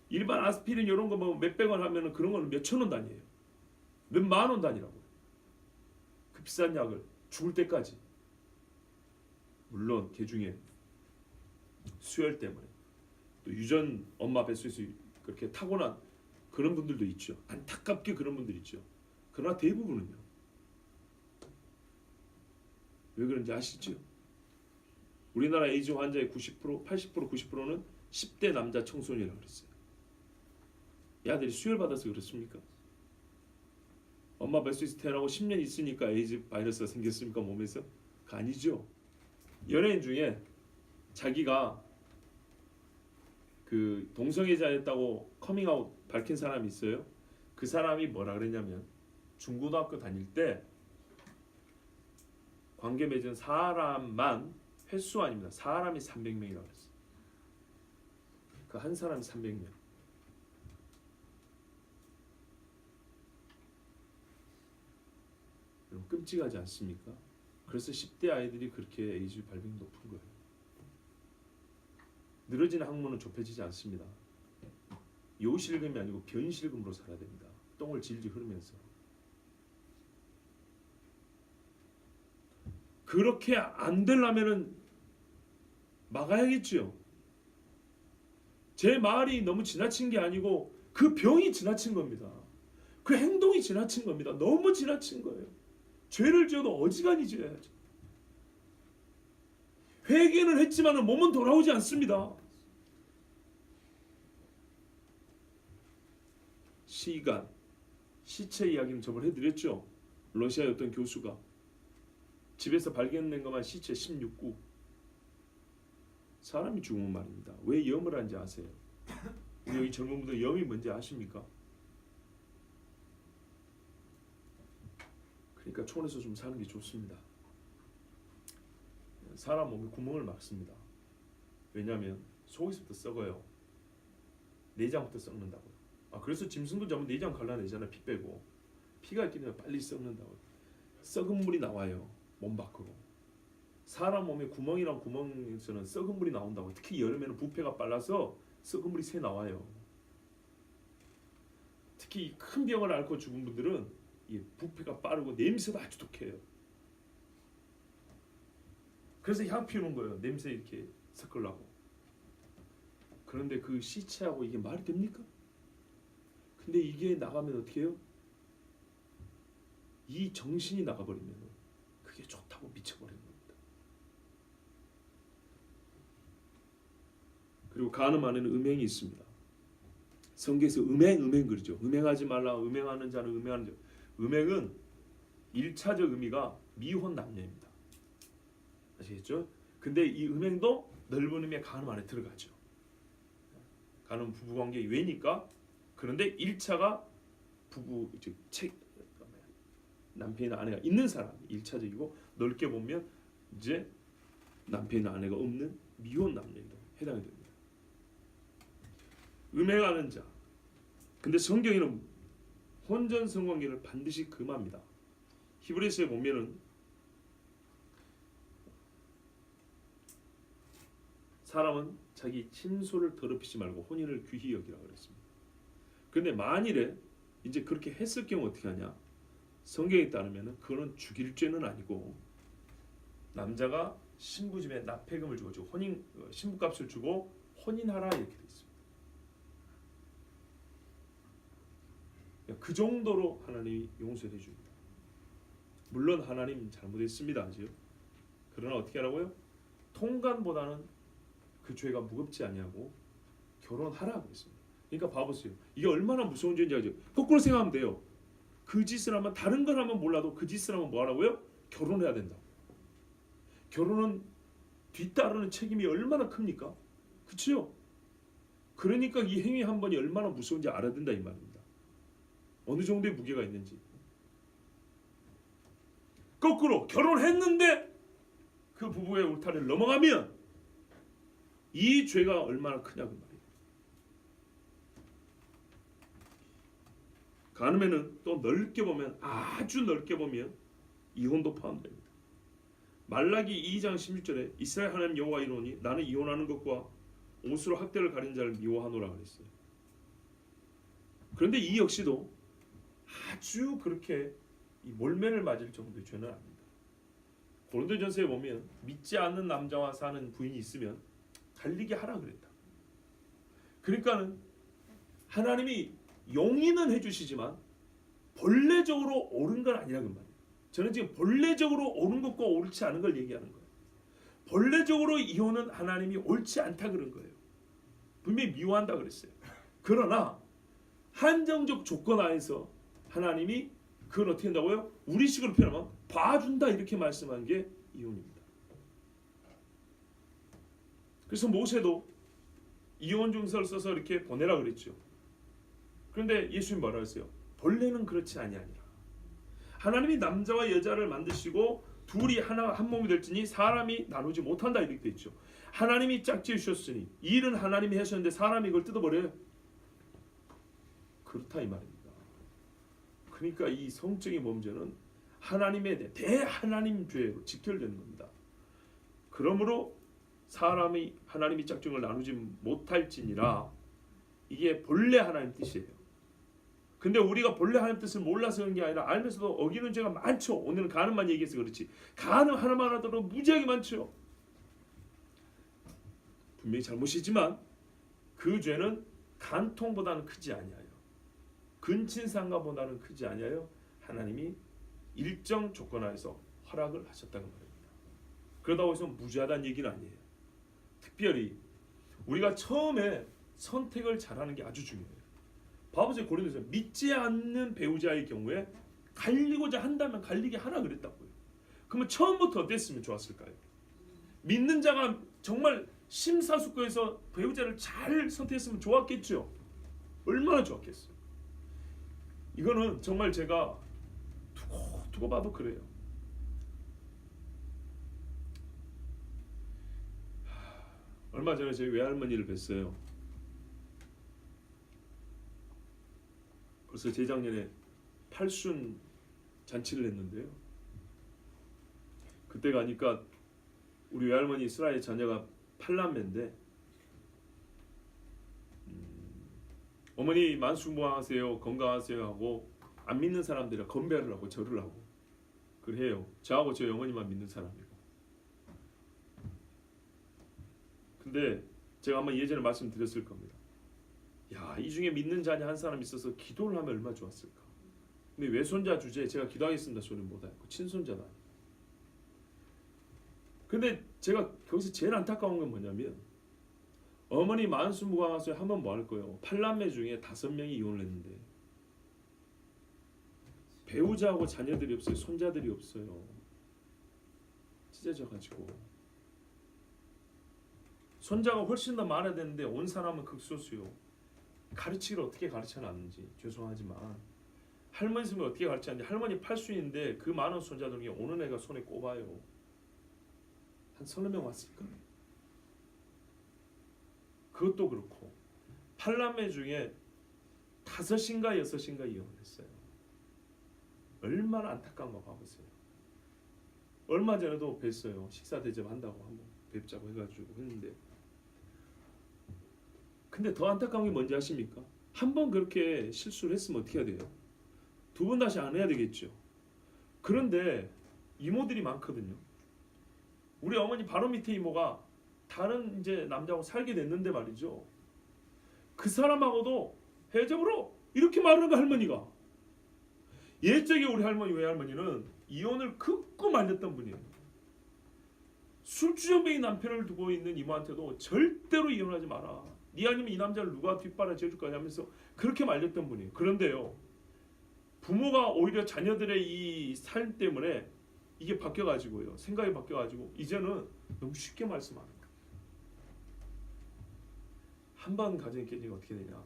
일반 아스피린 이런 거 뭐 몇백 원 하면은 그런 거는 몇천 원 단위예요. 몇만 원 단위라고요. 그 비싼 약을 죽을 때까지. 물론 그 중에 수혈 때문에 또 유전 엄마 뱃속에서 그렇게 타고난 그런 분들도 있죠. 안타깝게 그런 분들 있죠. 그러나 대부분은요. 왜 그런지 아시죠? 우리나라 에이즈 환자의 90%, 80%, 90%는 10대 남자 청소년이라고 그랬어요. 이 아들이 수혈 받아서 그렇습니까? 엄마 뱃속에서 태어나고 10년 있으니까 에이즈 바이러스가 생겼습니까 몸에서? 그거 아니죠. 연예인 중에 자기가 그 동성애자였다고 커밍아웃 밝힌 사람이 있어요. 그 사람이 뭐라 그랬냐면 중고등학교 다닐 때 관계 맺은 사람만 횟수 아닙니다. 사람이 300명이라고 그랬어요. 그 한 사람이 300명. 끔찍하지 않습니까? 그래서 10대 아이들이 그렇게 에이즈 발병이 높은 거예요. 늘어진 항문은 좁혀지지 않습니다. 요실금이 아니고 변실금으로 살아야 됩니다. 똥을 질질 흐르면서. 그렇게 안 되려면은 막아야겠죠. 제 말이 너무 지나친 게 아니고 그 병이 지나친 겁니다. 그 행동이 지나친 겁니다. 너무 지나친 거예요. 죄를 지어도 어지간히 지어야죠. 회개는 했지만 몸은 돌아오지 않습니다. 시간, 시체 이야기는 저번에 해드렸죠. 러시아의 어떤 교수가 집에서 발견된 것만 시체 16구. 사람이 죽으면 말입니다. 왜 염을 하는지 아세요? 우리 여기 젊은 분들 염이 뭔지 아십니까? 그러니까 촌에서 좀 사는 게 좋습니다. 사람 몸에 구멍을 막습니다. 왜냐하면 속에서부터 썩어요. 내장부터 썩는다고요. 그래서 짐승도 잡으면 내장 갈라내잖아요. 피 빼고. 피가 있기 때문에 빨리 썩는다고요. 썩은 물이 나와요. 몸 밖으로. 사람 몸에 구멍이랑 구멍에서는 썩은 물이 나온다고. 특히 여름에는 부패가 빨라서 썩은 물이 새 나와요. 특히 큰 병을 앓고 죽은 분들은 이 부패가 빠르고 냄새도 아주 독해요. 그래서 향 피우는 거예요. 냄새 이렇게 섞으려고. 그런데 그 시체하고 이게 말이 됩니까? 근데 이게 나가면 어떻게 해요? 이 정신이 나가버리면 그게 좋다고 미쳐버리는 겁니다. 그리고 간음 안에는 음행이 있습니다. 성경에서 음행 그러죠. 음행하지 말라. 음행하는 자는 음행하는 자. 음행은 1차적 의미가 미혼 남녀입니다. 아시겠죠? 근데 이 음행도 넓은 의미의 간음 안에 들어가죠. 간음 부부관계의 외니까. 그런데 1차가 부부 즉 남편이나 아내가 있는 사람이 1차적이고, 넓게 보면 이제 남편이나 아내가 없는 미혼 남녀에도 해당이 됩니다. 음행하는 자. 근데 성경에는 혼전 성관계를 반드시 금합니다. 히브리서에 보면은 사람은 자기 친소를 더럽히지 말고 혼인을 귀히 여기라 그랬습니다. 그런데 만일에 이제 그렇게 했을 경우 어떻게 하냐? 성경에 따르면 그거는 죽일 죄는 아니고, 남자가 신부 집에 납폐금을 주고 혼인 신부값을 주고 혼인하라 이렇게 돼 있습니다. 그 정도로 하나님이 용서해 줍니다. 물론 하나님 잘못했습니다. 아직. 그러나 어떻게 하라고요? 통간보다는 그 죄가 무겁지 아니하고 결혼하라 그랬습니다. 그러니까 봐보세요. 이게 얼마나 무서운 죄인지 알죠? 거꾸로 생각하면 돼요. 그 짓을 하면, 다른 걸 하면 몰라도 그 짓을 하면 뭐 하라고요? 결혼해야 된다. 결혼은 뒤따르는 책임이 얼마나 큽니까? 그렇죠? 그러니까 이 행위 한 번이 얼마나 무서운지 알아야 된다 이 말입니다. 어느 정도의 무게가 있는지. 거꾸로 결혼했는데 그 부부의 울타리를 넘어가면 이 죄가 얼마나 크냐 그 말이에요. 간음에는 또 넓게 보면, 아주 넓게 보면 이혼도 포함됩니다. 말라기 2장 16절에 이스라엘 하나님 여호와 이르노니 나는 이혼하는 것과 옷으로 학대를 가린 자를 미워하노라 그랬어요. 그런데 이 역시도 아주 그렇게 이 몰매를 맞을 정도의 죄는 아닙니다. 고린도전서에 보면 믿지 않는 남자와 사는 부인이 있으면 갈리게 하라 그랬다. 그러니까는 하나님이 용인은 해주시지만 본래적으로 옳은 건 아니라 그 말이에요. 저는 지금 본래적으로 옳은 것과 옳지 않은 걸 얘기하는 거예요. 본래적으로 이혼은 하나님이 옳지 않다 그런 거예요. 분명히 미워한다 그랬어요. 그러나 한정적 조건 하에서 하나님이 그걸 어떻게 한다고요? 우리식으로 표현하면 봐준다 이렇게 말씀한 게 이혼입니다. 그래서 모세도 이혼 증서를 써서 이렇게 보내라 그랬죠. 그런데 예수님 뭐라 했어요? 본래는 그렇지 아니하니라. 하나님이 남자와 여자를 만드시고 둘이 하나 한 몸이 될지니 사람이 나누지 못한다 이렇게 돼 있죠. 하나님이 짝지어 주셨으니 이 일은 하나님이 하셨는데 사람이 이걸 뜯어버려요? 그렇다 이 말입니다. 그러니까 이 성적인 범죄는 하나님의 대하나님 죄로 직결되는 겁니다. 그러므로 사람이 하나님이 짝지은 걸 나누지 못할지니라. 이게 본래 하나님 뜻이에요. 근데 우리가 본래 하나님 뜻을 몰라서 그런 게 아니라 알면서도 어기는 죄가 많죠. 오늘은 간음만 얘기해서 그렇지 간음 하나만 하더라도 무지하게 많죠. 분명히 잘못이지만 그 죄는 간통보다는 크지 아니하여, 근친상간보다는 크지 아니하여 하나님이 일정 조건 하에서 허락을 하셨다는 말입니다. 그러다고 해서 무죄하다는 얘기는 아니에요. 특별히 우리가 처음에 선택을 잘하는 게 아주 중요해요. 봐보세요. 고린도서 믿지 않는 배우자의 경우에 갈리고자 한다면 갈리게 하라 그랬다고요. 그러면 처음부터 어땠으면 좋았을까요? 믿는 자가 정말 심사숙고해서 배우자를 잘 선택했으면 좋았겠죠. 얼마나 좋았겠어요. 이거는 정말 제가 두고 봐도 그래요. 얼마 전에 저희 외할머니를 뵀어요. 벌써 재작년에 팔순 잔치를 했는데요. 그때 가니까 우리 외할머니 슬라의 자녀가 8남매인데 어머니 만수무강하세요, 건강하세요 하고 안 믿는 사람들이 건배를 하고 절을 하고 그래요. 저하고 저희 어머니만 믿는 사람이고. 근데 제가 아마 예전에 말씀드렸을 겁니다. 야, 이 중에 믿는 자녀 한 사람 있어서 기도를 하면 얼마나 좋았을까. 근데 외손자 주제에 제가 기도하겠습니다 소리는 못하고 친손자다. 근데 제가 거기서 제일 안타까운 건 뭐냐면 어머니 만수무강하세요 하면 뭐 할 거예요. 8남매 중에 5명이 이혼을 했는데 배우자하고 자녀들이 없어요. 손자들이 없어요. 찢어져가지고 손자가 훨씬 더 많아야 되는데 온 사람은 극소수요. 가르치기를 어떻게 가르쳐놨는지 죄송하지만 할머니 스님을 어떻게 가르쳤는지 할머니 팔순인데 그 많은 손자들 중에 오는 애가 손에 꼽아요. 한 30명 왔을 거예요. 그것도 그렇고 8남매 중에 5인가 6인가 이혼을 했어요. 얼마나 안타까운가 봐보세요. 얼마 전에도 뵀어요. 식사 대접한다고 한번 뵙자고 해가지고 했는데 근데 더 안타까운 게 뭔지 아십니까? 한 번 그렇게 실수를 했으면 어떻게 해야 돼요? 2번 다시 안 해야 되겠죠. 그런데 이모들이 많거든요. 우리 어머니 바로 밑에 이모가 다른 이제 남자하고 살게 됐는데 말이죠. 그 사람하고도 해적으로 이렇게 말하는 거 할머니가. 옛적에 우리 할머니 외할머니는 이혼을 극구 말렸던 분이에요. 술주정뱅이 남편을 두고 있는 이모한테도 절대로 이혼하지 마라. 네 아니면 이 남자를 누가 뒷바라 지어줄까 하면서 그렇게 말렸던 분이에요. 그런데요. 부모가 오히려 자녀들의 이 삶 때문에 이게 바뀌어가지고요. 생각이 바뀌어가지고 이제는 너무 쉽게 말씀하는 거예요. 한 번 가정이 깨지면 어떻게 되냐.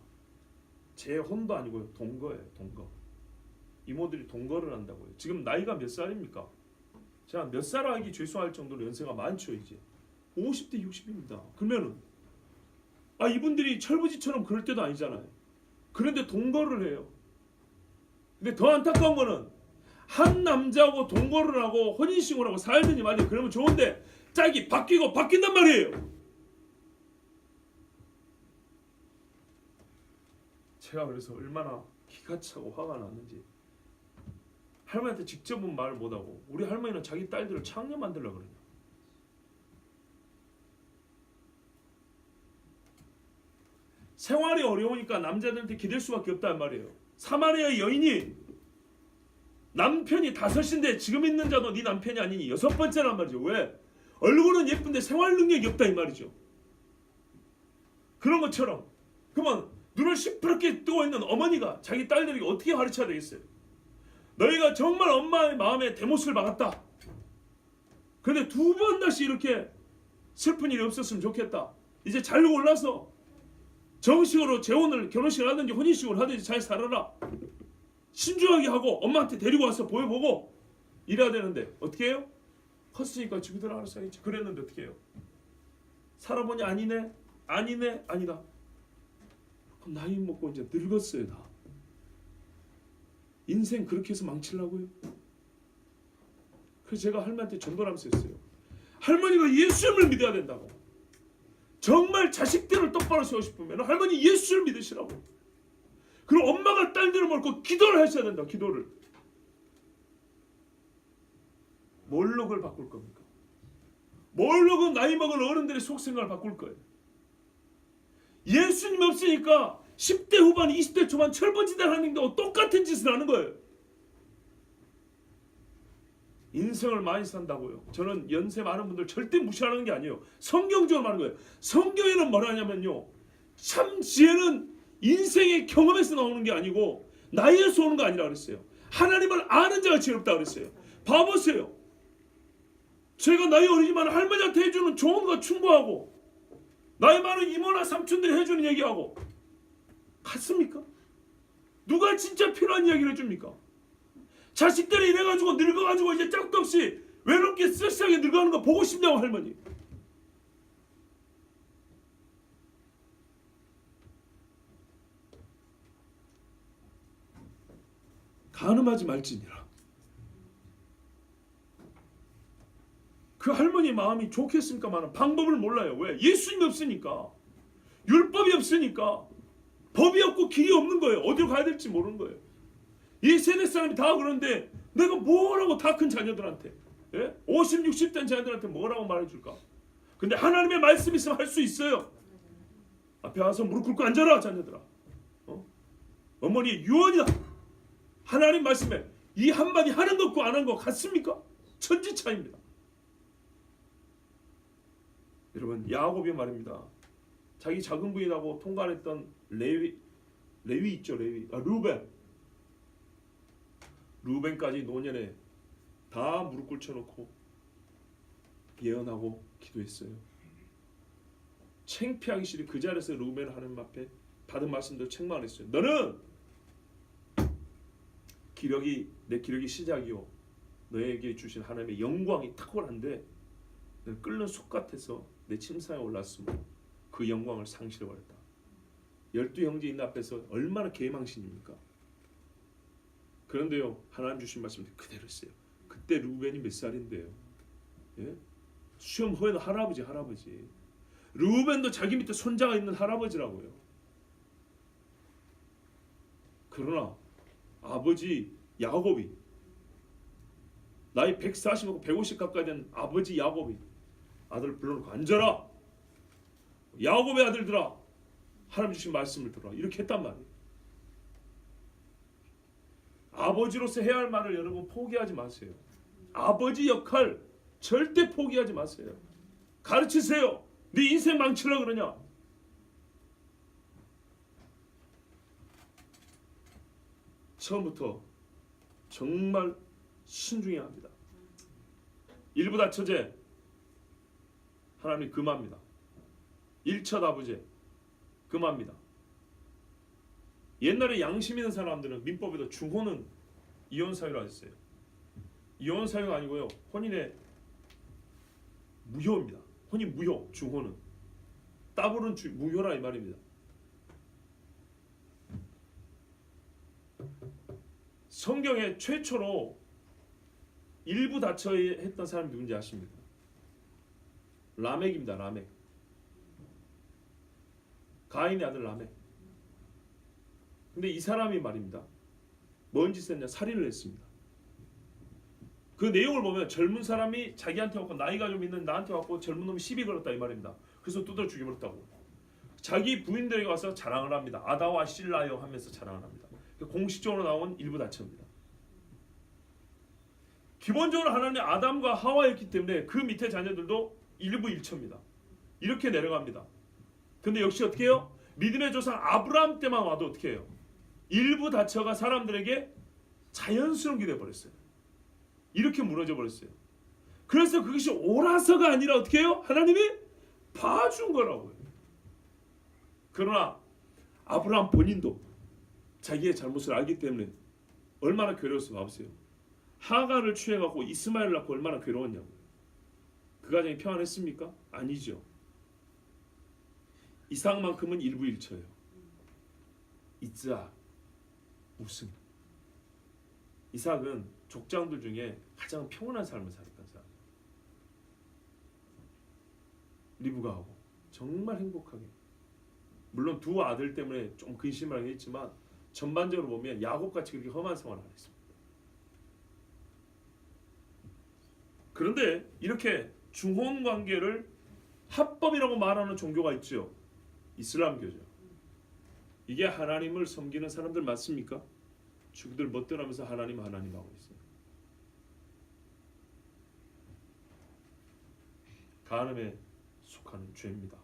재혼도 아니고요. 동거예요. 동거. 이모들이 동거를 한다고요. 지금 나이가 몇 살입니까? 제가 몇 살 하기 죄송할 정도로 연세가 많죠. 이제 50대 60입니다. 그러면은 이분들이 철부지처럼 그럴 때도 아니잖아요. 그런데 동거를 해요. 근데 더 안타까운 거는 한 남자하고 동거를 하고 혼인신고를 하고 살더니 말이에요. 그러면 좋은데 짝이 바뀐단 말이에요. 제가 그래서 얼마나 기가 차고 화가 났는지 할머니한테 직접은 말을 못하고 우리 할머니는 자기 딸들을 창녀 만들려고 그래요. 생활이 어려우니까 남자들한테 기댈 수밖에 없단 말이에요. 사마리아 여인이 남편이 5인데 지금 있는 자도 네 남편이 아니니 6번째란 말이죠. 왜? 얼굴은 예쁜데 생활 능력이 없다 이 말이죠. 그런 것처럼 그러면 눈을 시퍼렇게 뜨고 있는 어머니가 자기 딸들에게 어떻게 가르쳐야 되겠어요? 너희가 정말 엄마의 마음에 대못을 박았다. 그런데 2번 다시 이렇게 슬픈 일이 없었으면 좋겠다. 이제 잘 골라서 정식으로 재혼을 결혼식을 하든지 혼인식을 하든지 잘 살아라. 신중하게 하고 엄마한테 데리고 와서 보여보고 이래야 되는데 어떻게 해요? 컸으니까 지구들 알아서 하겠지. 그랬는데 어떻게 해요? 살아보니 아니네 아니다. 그럼 나이 먹고 이제 늙었어요 다. 인생 그렇게 해서 망치려고요? 그래서 제가 할머니한테 전도하면서 했어요. 할머니가 예수님을 믿어야 된다고. 정말 자식들을 똑바로 세우고 싶으면 할머니 예수를 믿으시라고. 그리고 엄마가 딸들을 먹고 기도를 하셔야 된다. 기도를. 뭘로 그걸 바꿀 겁니까? 뭘로 그 나이 먹은 어른들의 속생각을 바꿀 거예요? 예수님이 없으니까 10대 후반, 20대 초반 철부지대를 하는 게 똑같은 짓을 하는 거예요. 인생을 많이 산다고요. 저는 연세 많은 분들 절대 무시하는 게 아니에요. 성경적으로 말하는 거예요. 성경에는 뭐라 하냐면요. 참 지혜는 인생의 경험에서 나오는 게 아니고 나이에서 오는 거 아니라 그랬어요. 하나님을 아는 자가 지혜롭다 그랬어요. 봐보세요. 제가 나이 어리지만 할머니한테 해주는 좋은 거 충고하고 나이 많은 이모나 삼촌들이 해주는 얘기하고 같습니까? 누가 진짜 필요한 이야기를 해줍니까? 자식들이 이래가지고 늙어가지고 이제 짝도 없이 외롭게 쓸쓸하게 늙어가는 거 보고 싶냐고 할머니. 간음하지 말지니라. 그 할머니 마음이 좋겠습니까만 방법을 몰라요. 왜? 예수님이 없으니까. 율법이 없으니까. 법이 없고 길이 없는 거예요. 어디로 가야 될지 모르는 거예요. 이 세대 사람이 다 그런데 내가 뭐라고 다 큰 자녀들한테 50, 60 된 자녀들한테 뭐라고 말해줄까? 근데 하나님의 말씀이 있으면 할 수 있어요. 앞에 와서 무릎 꿇고 앉아라 자녀들아. 어머니의 유언이다. 하나님 말씀에 이 한마디 하는 것과 안 하는 것 같습니까? 천지 차이입니다. 여러분 야곱이 말입니다. 자기 작은 부인하고 통관했던 레위 있죠. 루벤까지 노년에 다 무릎 꿇혀놓고 예언하고 기도했어요. 창피하기 싫이 그 자리에서 루벤을 하나님 앞에 받은 말씀대로 책망했어요. 너는 내 기력이 시작이요 너에게 주신 하나님의 영광이 탁월한데 너는 끓는 속 같아서 내 침상에 올랐으므로 그 영광을 상실해버렸다. 12형제 있는 앞에서 얼마나 개망신입니까? 그런데요 하나님 주신 말씀 그대로 했어요. 그때 루벤이 몇 살인데요? 수염 허연 할아버지. 루벤도 자기 밑에 손자가 있는 할아버지라고요. 그러나 아버지 야곱이 나이 140하고 150 가까이 된 아버지 야곱이 아들 불러놓고 앉아라. 야곱의 아들들아 하나님 주신 말씀을 들어라. 이렇게 했단 말이에요. 아버지로서 해야 할 말을 여러분 포기하지 마세요. 아버지 역할 절대 포기하지 마세요. 가르치세요. 네 인생 망치려고 그러냐? 처음부터 정말 신중해야 합니다. 일부 다처제 하나님이 금합니다. 일처 다부제 금합니다. 옛날에 양심 있는 사람들은 민법에도 중혼은 이혼 사유라 했어요. 이혼 사유가 아니고요. 혼인의 무효입니다. 혼인 무효, 중혼은. 따블은 무효라 이 말입니다. 성경에 최초로 일부 다처 했던 사람이 누군지 아십니까? 라멕입니다. 라멕. 가인의 아들 라멕. 근데 이 사람이 말입니다. 뭔 짓을 했냐? 살인을 했습니다. 그 내용을 보면 젊은 사람이 자기한테 왔고 나이가 좀 있는 나한테 왔고 젊은 놈이 시비 걸었다 이 말입니다. 그래서 두드려 죽여버렸다고. 자기 부인들에게 와서 자랑을 합니다. 아다와 실라요 하면서 자랑을 합니다. 공식적으로 나온 일부 다처입니다. 기본적으로 하나님이 아담과 하와였기 때문에 그 밑에 자녀들도 일부 일처입니다. 이렇게 내려갑니다. 근데 역시 어떻게 해요? 믿음의 조상 아브라함 때만 와도 어떻게 해요? 일부 다처가 사람들에게 자연스러운 게 되어버렸어요. 이렇게 무너져 버렸어요. 그래서 그것이 옳아서가 아니라 어떻게 해요? 하나님이 봐준 거라고요. 그러나 아브라함 본인도 자기의 잘못을 알기 때문에 얼마나 괴로워서 봐보세요. 하가를 취해갖고 이스마엘을 낳고 얼마나 괴로웠냐고요. 그 가정이 평안했습니까? 아니죠. 이삭만큼은 일부 일처예요. 이스악, 우승. 이삭은 족장들 중에 가장 평온한 삶을 살았던 사람. 리브가하고 정말 행복하게. 물론 두 아들 때문에 좀 근심을 했지만 전반적으로 보면 야곱같이 그렇게 험한 생활을 안 했습니다. 그런데 이렇게 중혼 관계를 합법이라고 말하는 종교가 있죠. 이슬람교죠. 이게 하나님을 섬기는 사람들 맞습니까? 주들 멋대로하면서 하나님 하고 있어요. 간음에 속하는 죄입니다.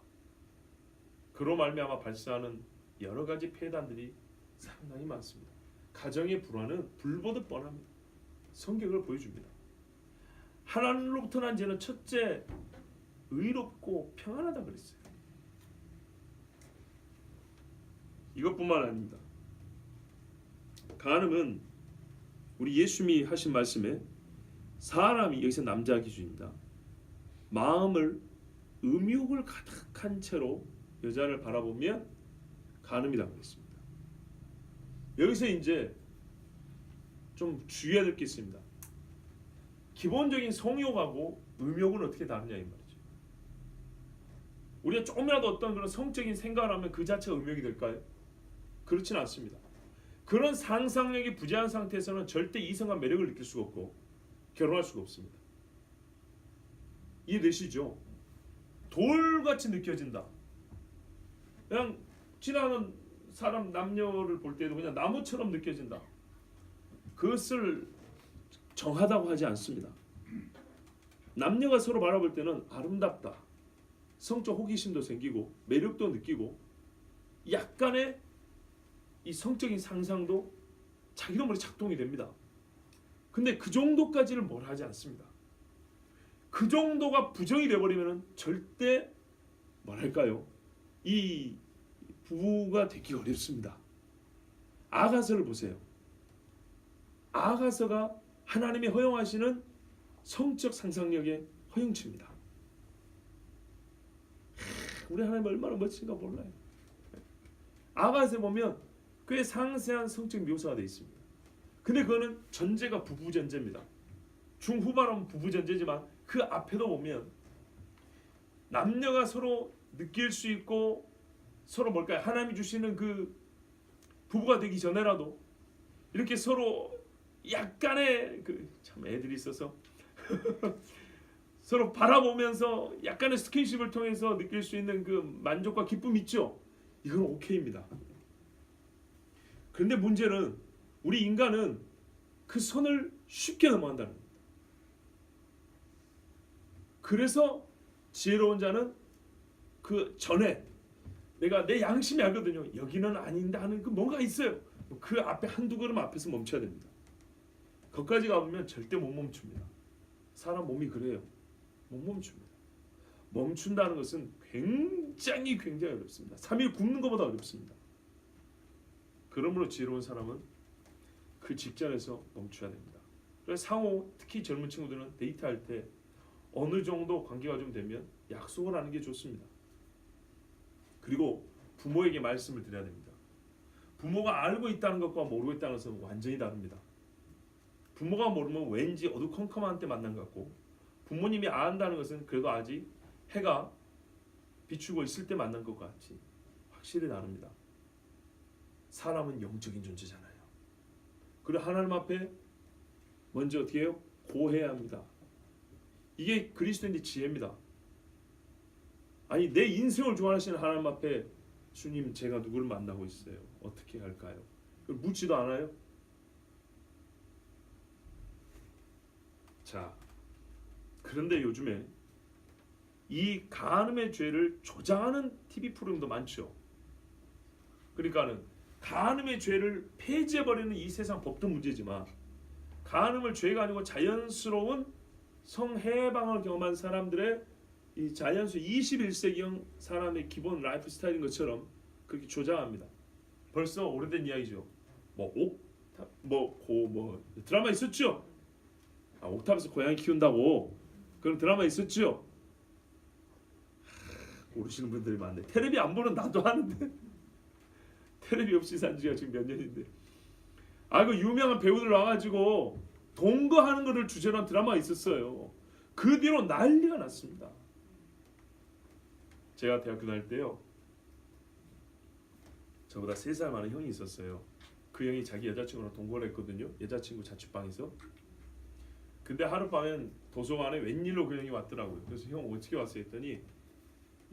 그로 말미암아 발생하는 여러 가지 폐단들이 상당히 많습니다. 가정의 불화는 불보듯 뻔합니다. 성경을 보여줍니다. 하나님으로부터 난 죄는 첫째 의롭고 평안하다 그랬어요. 이것뿐만 아닙니다. 간음은 우리 예수님이 하신 말씀에 사람이, 여기서 남자 기준입니다, 마음을 음욕을 가득한 채로 여자를 바라보면 간음이라고 했습니다. 여기서 이제 좀 주의해야 될 게 있습니다. 기본적인 성욕하고 음욕은 어떻게 다르냐 이 말이죠. 우리가 조금이라도 어떤 그런 성적인 생각을 하면 그 자체가 음욕이 될까요? 그렇지는 않습니다. 그런 상상력이 부재한 상태에서는 절대 이성과 매력을 느낄 수가 없고 결혼할 수가 없습니다. 이해되시죠? 돌같이 느껴진다. 그냥 지나가는 사람 남녀를 볼 때도 그냥 나무처럼 느껴진다. 그것을 정하다고 하지 않습니다. 남녀가 서로 바라볼 때는 아름답다, 성적 호기심도 생기고 매력도 느끼고 약간의 이 성적인 상상도 자기도 모르게 작동이 됩니다. 근데 그 정도까지를 뭘 하지 않습니다. 그 정도가 부정이 돼버리면 절대 뭐랄까요, 이 부부가 되기 어렵습니다. 아가서를 보세요. 아가서가 하나님이 허용하시는 성적 상상력의 허용치입니다. 우리 하나님 얼마나 멋진가 몰라요. 아가서에 보면 꽤 상세한 성적 묘사가 되어 있습니다. 근데 그거는 전제가 부부 전제입니다. 중후반은 부부 전제지만 그 앞에도 보면 남녀가 서로 느낄 수 있고 서로 뭘까요? 하나님이 주시는 그 부부가 되기 전에라도 이렇게 서로 약간의 참 애들이 있어서 서로 바라보면서 약간의 스킨십을 통해서 느낄 수 있는 그 만족과 기쁨 있죠? 이건 오케이입니다. 그런데 문제는 우리 인간은 그 선을 쉽게 넘어간다는 겁니다. 그래서 지혜로운 자는 그 전에 내가 내 양심이 알거든요. 여기는 아닌데 하는 그 뭔가 있어요. 그 앞에 한두 걸음 앞에서 멈춰야 됩니다. 거기까지 가보면 절대 못 멈춥니다. 사람 몸이 그래요. 못 멈춥니다. 멈춘다는 것은 굉장히 어렵습니다. 3일 굶는 것보다 어렵습니다. 그러므로 지혜로운 사람은 그 직전에서 멈춰야 됩니다. 그래서 상호, 특히 젊은 친구들은 데이트할 때 어느 정도 관계가 좀 되면 약속을 하는 게 좋습니다. 그리고 부모에게 말씀을 드려야 됩니다. 부모가 알고 있다는 것과 모르고 있다는 것은 완전히 다릅니다. 부모가 모르면 왠지 어두컴컴한 때 만난 것 같고, 부모님이 안다는 것은 그래도 아직 해가 비추고 있을 때 만난 것 같이 확실히 다릅니다. 사람은 영적인 존재잖아요. 그리고 하나님 앞에 먼저 어떻게 해요? 고해야 합니다. 이게 그리스도인의 지혜입니다. 아니, 내 인생을 좋아하시는 하나님 앞에 주님, 제가 누구를 만나고 있어요. 어떻게 할까요? 묻지도 않아요. 자, 그런데 요즘에 이 간음의 죄를 조장하는 TV 프로그램도 많죠. 그러니까는 간음의 죄를 폐지해버리는 이 세상 법도 문제지만, 간음을 죄가 아니고 자연스러운 성해방을 경험한 사람들의 이 자연스 21세기형 사람의 기본 라이프 스타일인 것처럼 그렇게 조장합니다. 벌써 오래된 이야기죠. 드라마 있었죠. 옥탑에서 고양이 키운다고 그런 드라마 있었죠. 모르시는 분들이 많네. 텔레비 안 보는 나도 하는데 텔레비 없이 산 지가 지금 몇 년인데, 그 유명한 배우들 와가지고 동거하는 거를 주제로 한 드라마가 있었어요. 그 뒤로 난리가 났습니다. 제가 대학교 다닐 때요, 저보다 3살 많은 형이 있었어요. 그 형이 자기 여자친구랑 동거를 했거든요. 여자친구 자취방에서. 근데 하룻밤엔 도서관에 웬일로 그 형이 왔더라고요. 그래서 형 어떻게 왔어요 했더니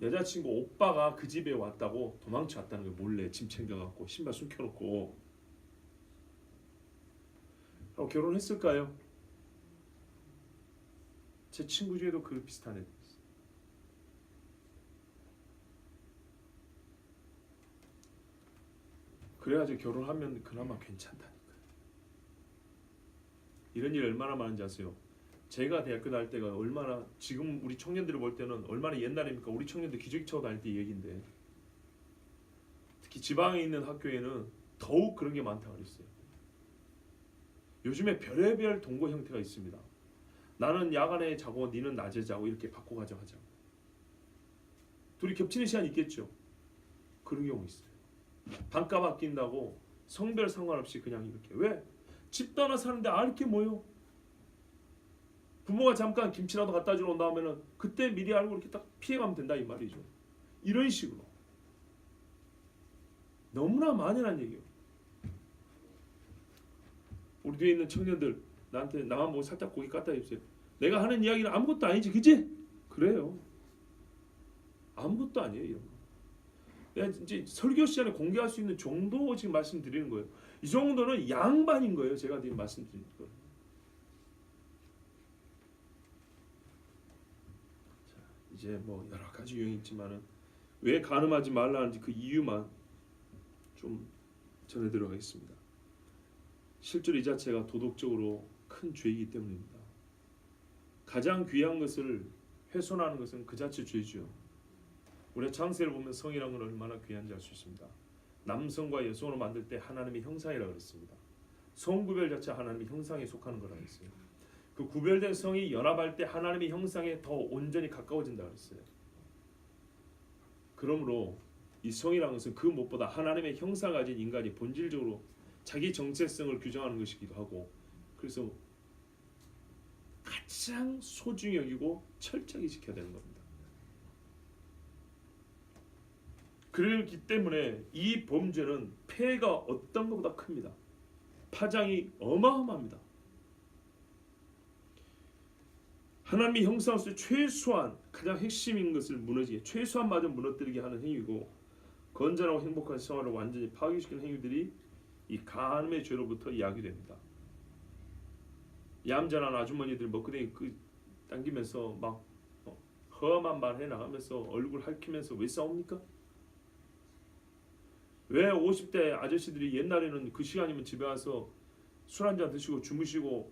여자친구 오빠가 그 집에 왔다고 도망쳐 왔다는 거예요. 몰래 짐 챙겨갖고 신발 숨겨놓고. 결혼했을까요? 제 친구 중에도 그 비슷한 애들 있어요. 그래야지 결혼하면 그나마 괜찮다니까요. 이런 일 얼마나 많은지 아세요? 제가 대학교 다닐 때가 얼마나, 지금 우리 청년들을 볼 때는 얼마나 옛날입니까? 우리 청년들 기저귀 차고 다닐 때 얘기인데, 특히 지방에 있는 학교에는 더욱 그런 게 많다고 그랬어요. 요즘에 별의별 동거 형태가 있습니다. 나는 야간에 자고 니는 낮에 자고 이렇게 바꿔가자 하자. 둘이 겹치는 시간이 있겠죠. 그런 경우 있어요. 단가 아낀다고 성별 상관없이 그냥 이렇게. 왜? 집도 하나 사는데 이렇게 뭐요? 부모가 잠깐 김치라도 갖다 주러 온다 하면은 그때 미리 알고 이렇게 딱 피해가면 된다 이 말이죠. 이런 식으로 너무나 만연한 얘기예요. 우리 뒤에 있는 청년들 나한테 나만 보고 살짝 고개 까딱 해주세요. 내가 하는 이야기는 아무것도 아니지, 그지? 그래요. 아무것도 아니에요. 이런 거. 내가 이제 설교 시간에 공개할 수 있는 정도 지금 말씀드리는 거예요. 이 정도는 양반인 거예요. 제가 지금 말씀드리는 거예요. 자, 이제 뭐 여러 가지 유형이 있지만은 왜 간음하지 말라는지 그 이유만 좀 전해드려 가겠습니다. 실제로 이 자체가 도덕적으로 큰 죄이기 때문입니다. 가장 귀한 것을 훼손하는 것은 그 자체 죄죠. 우리가 창세를 보면 성이라는 건 얼마나 귀한지 알 수 있습니다. 남성과 여성으로 만들 때 하나님의 형상이라고 그랬습니다. 성 구별 자체 하나님의 형상에 속하는 거라고 했어요. 그 구별된 성이 연합할 때 하나님의 형상에 더 온전히 가까워진다고 했어요. 그러므로 이 성이라는 것은 그 무엇보다 하나님의 형상을 가진 인간이 본질적으로 자기 정체성을 규정하는 것이기도 하고, 그래서 가장 소중히 여기고 철저히 지켜야 되는 겁니다. 그렇기 때문에 이 범죄는 폐해가 어떤 것보다 큽니다. 파장이 어마어마합니다. 하나님의 형상으로서 최소한 가장 핵심인 것을 무너지게, 최소한마저 무너뜨리게 하는 행위고, 건전하고 행복한 생활을 완전히 파괴시키는 행위들이 이 간음의 죄로부터 야기됩니다. 얌전한 아주머니들 먹구덩이 당기면서 막 험한 말 해나가면서 얼굴 핥히면서 왜 싸웁니까? 왜 50대 아저씨들이 옛날에는 그 시간이면 집에 와서 술 한잔 드시고 주무시고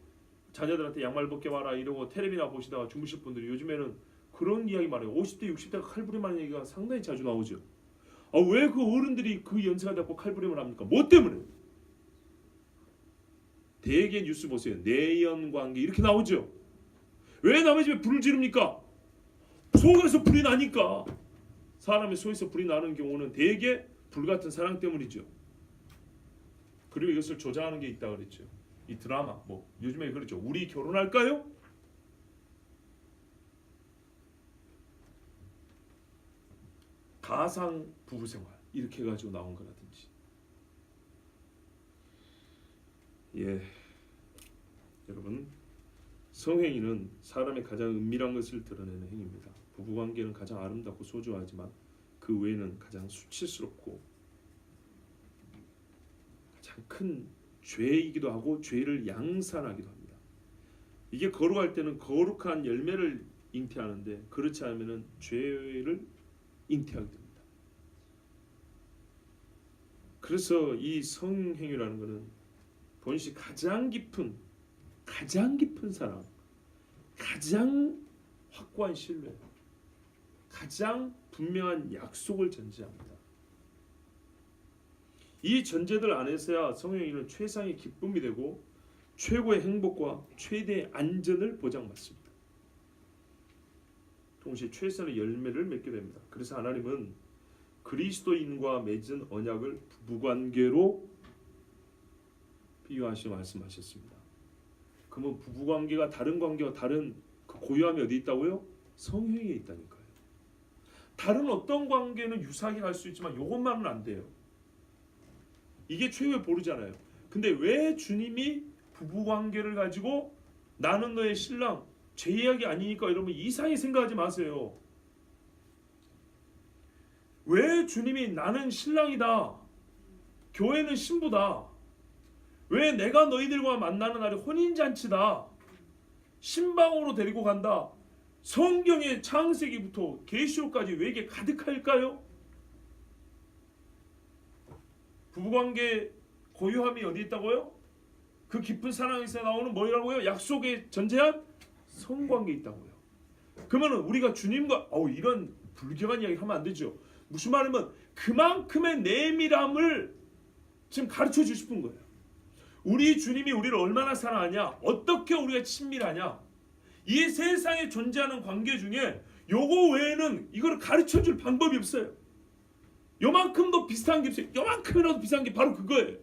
자녀들한테 양말 벗겨봐라 이러고 텔레비나 보시다가 주무실 분들이 요즘에는 그런 이야기 말해요. 50대 60대가 칼부림하는 얘기가 상당히 자주 나오죠. 왜 그 어른들이 그 연세가 되고 칼부림을 합니까? 뭐 때문에? 대개 뉴스 보세요. 내연관계 이렇게 나오죠. 왜 남의 집에 불을 지릅니까? 속에서 불이 나니까. 사람의 속에서 불이 나는 경우는 대개 불같은 사랑 때문이죠. 그리고 이것을 조장하는 게 있다고 그랬죠. 이 드라마 뭐 요즘에 그렇죠. 우리 결혼할까요? 가상 부부생활 이렇게 해가지고 나온 거라든지. 예, 여러분, 성행위는 사람의 가장 은밀한 것을 드러내는 행위입니다. 부부관계는 가장 아름답고 소중하지만 그 외에는 가장 수치스럽고 가장 큰 죄이기도 하고 죄를 양산하기도 합니다. 이게 거룩할 때는 거룩한 열매를 잉태하는데 그렇지 않으면 죄를 잉태하게 됩니다. 그래서 이 성행위라는 것은 본시 가장 깊은 사랑, 가장 확고한 신뢰, 가장 분명한 약속을 전제합니다. 이 전제들 안에서야 성행위는 최상의 기쁨이 되고 최고의 행복과 최대의 안전을 보장받습니다. 동시에 최선의 열매를 맺게 됩니다. 그래서 하나님은 그리스도인과 맺은 언약을 부부관계로 비유하시며 말씀하셨습니다. 그러면 부부관계가 다른 관계와 다른 그 고유함이 어디 있다고요? 성행위에 있다니까요. 다른 어떤 관계는 유사하게 갈 수 있지만 이것만은 안 돼요. 이게 최후의 보루잖아요. 근데 왜 주님이 부부관계를 가지고 나는 너의 신랑 제 이야기 아니니까 여러분 이상히 생각하지 마세요. 왜 주님이 나는 신랑이다, 교회는 신부다, 왜 내가 너희들과 만나는 날이 혼인잔치다, 신방으로 데리고 간다, 성경의 창세기부터 계시록까지 왜 이게 가득할까요? 부부관계 고유함이 어디 있다고요? 그 깊은 사랑에서 나오는 뭐라고요? 약속에 전제한 성관계 있다고요. 그러면 우리가 주님과 이런 불경한 이야기 하면 안 되죠. 무슨 말이면 그만큼의 내밀함을 지금 가르쳐 주고 싶은 거예요. 우리 주님이 우리를 얼마나 사랑하냐, 어떻게 우리가 친밀하냐, 이 세상에 존재하는 관계 중에 요거 외에는 이걸 가르쳐줄 방법이 없어요. 요만큼도 비슷한 게 없어요. 요만큼이라도 비슷한 게 바로 그거예요.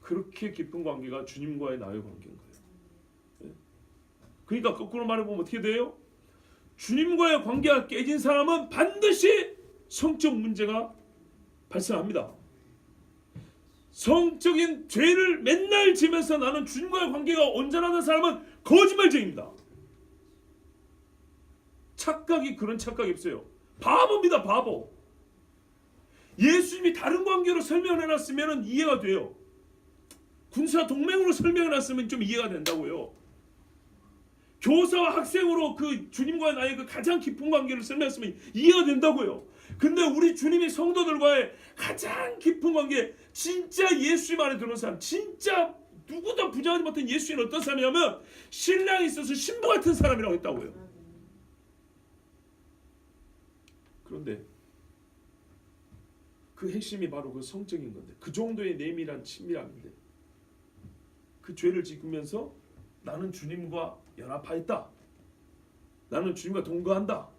그렇게 깊은 관계가 주님과의 나의 관계인 거예요. 그러니까 거꾸로 말해보면 어떻게 돼요? 주님과의 관계가 깨진 사람은 반드시 성적 문제가 발생합니다. 성적인 죄를 맨날 지면서 나는 주님과의 관계가 온전하다는 사람은 거짓말쟁입니다. 착각이 그런 착각이 없어요. 바보입니다. 바보. 예수님이 다른 관계로 설명해놨으면 이해가 돼요. 군사 동맹으로 설명해놨으면 좀 이해가 된다고요. 교사와 학생으로 그 주님과 나의 그 가장 깊은 관계를 설명했으면 이해가 된다고요. 근데 우리 주님이 성도들과의 가장 깊은 관계, 진짜 예수님 안에 들어온 사람, 진짜 누구도 부정하지 못한 예수님은 어떤 사람이냐면 신랑이 있어서 신부 같은 사람이라고 했다고요. 그런데 그 핵심이 바로 그 성적인 건데, 그 정도의 내밀한 친밀함인데, 그 죄를 짓으면서 나는 주님과 연합하였다, 나는 주님과 동거한다.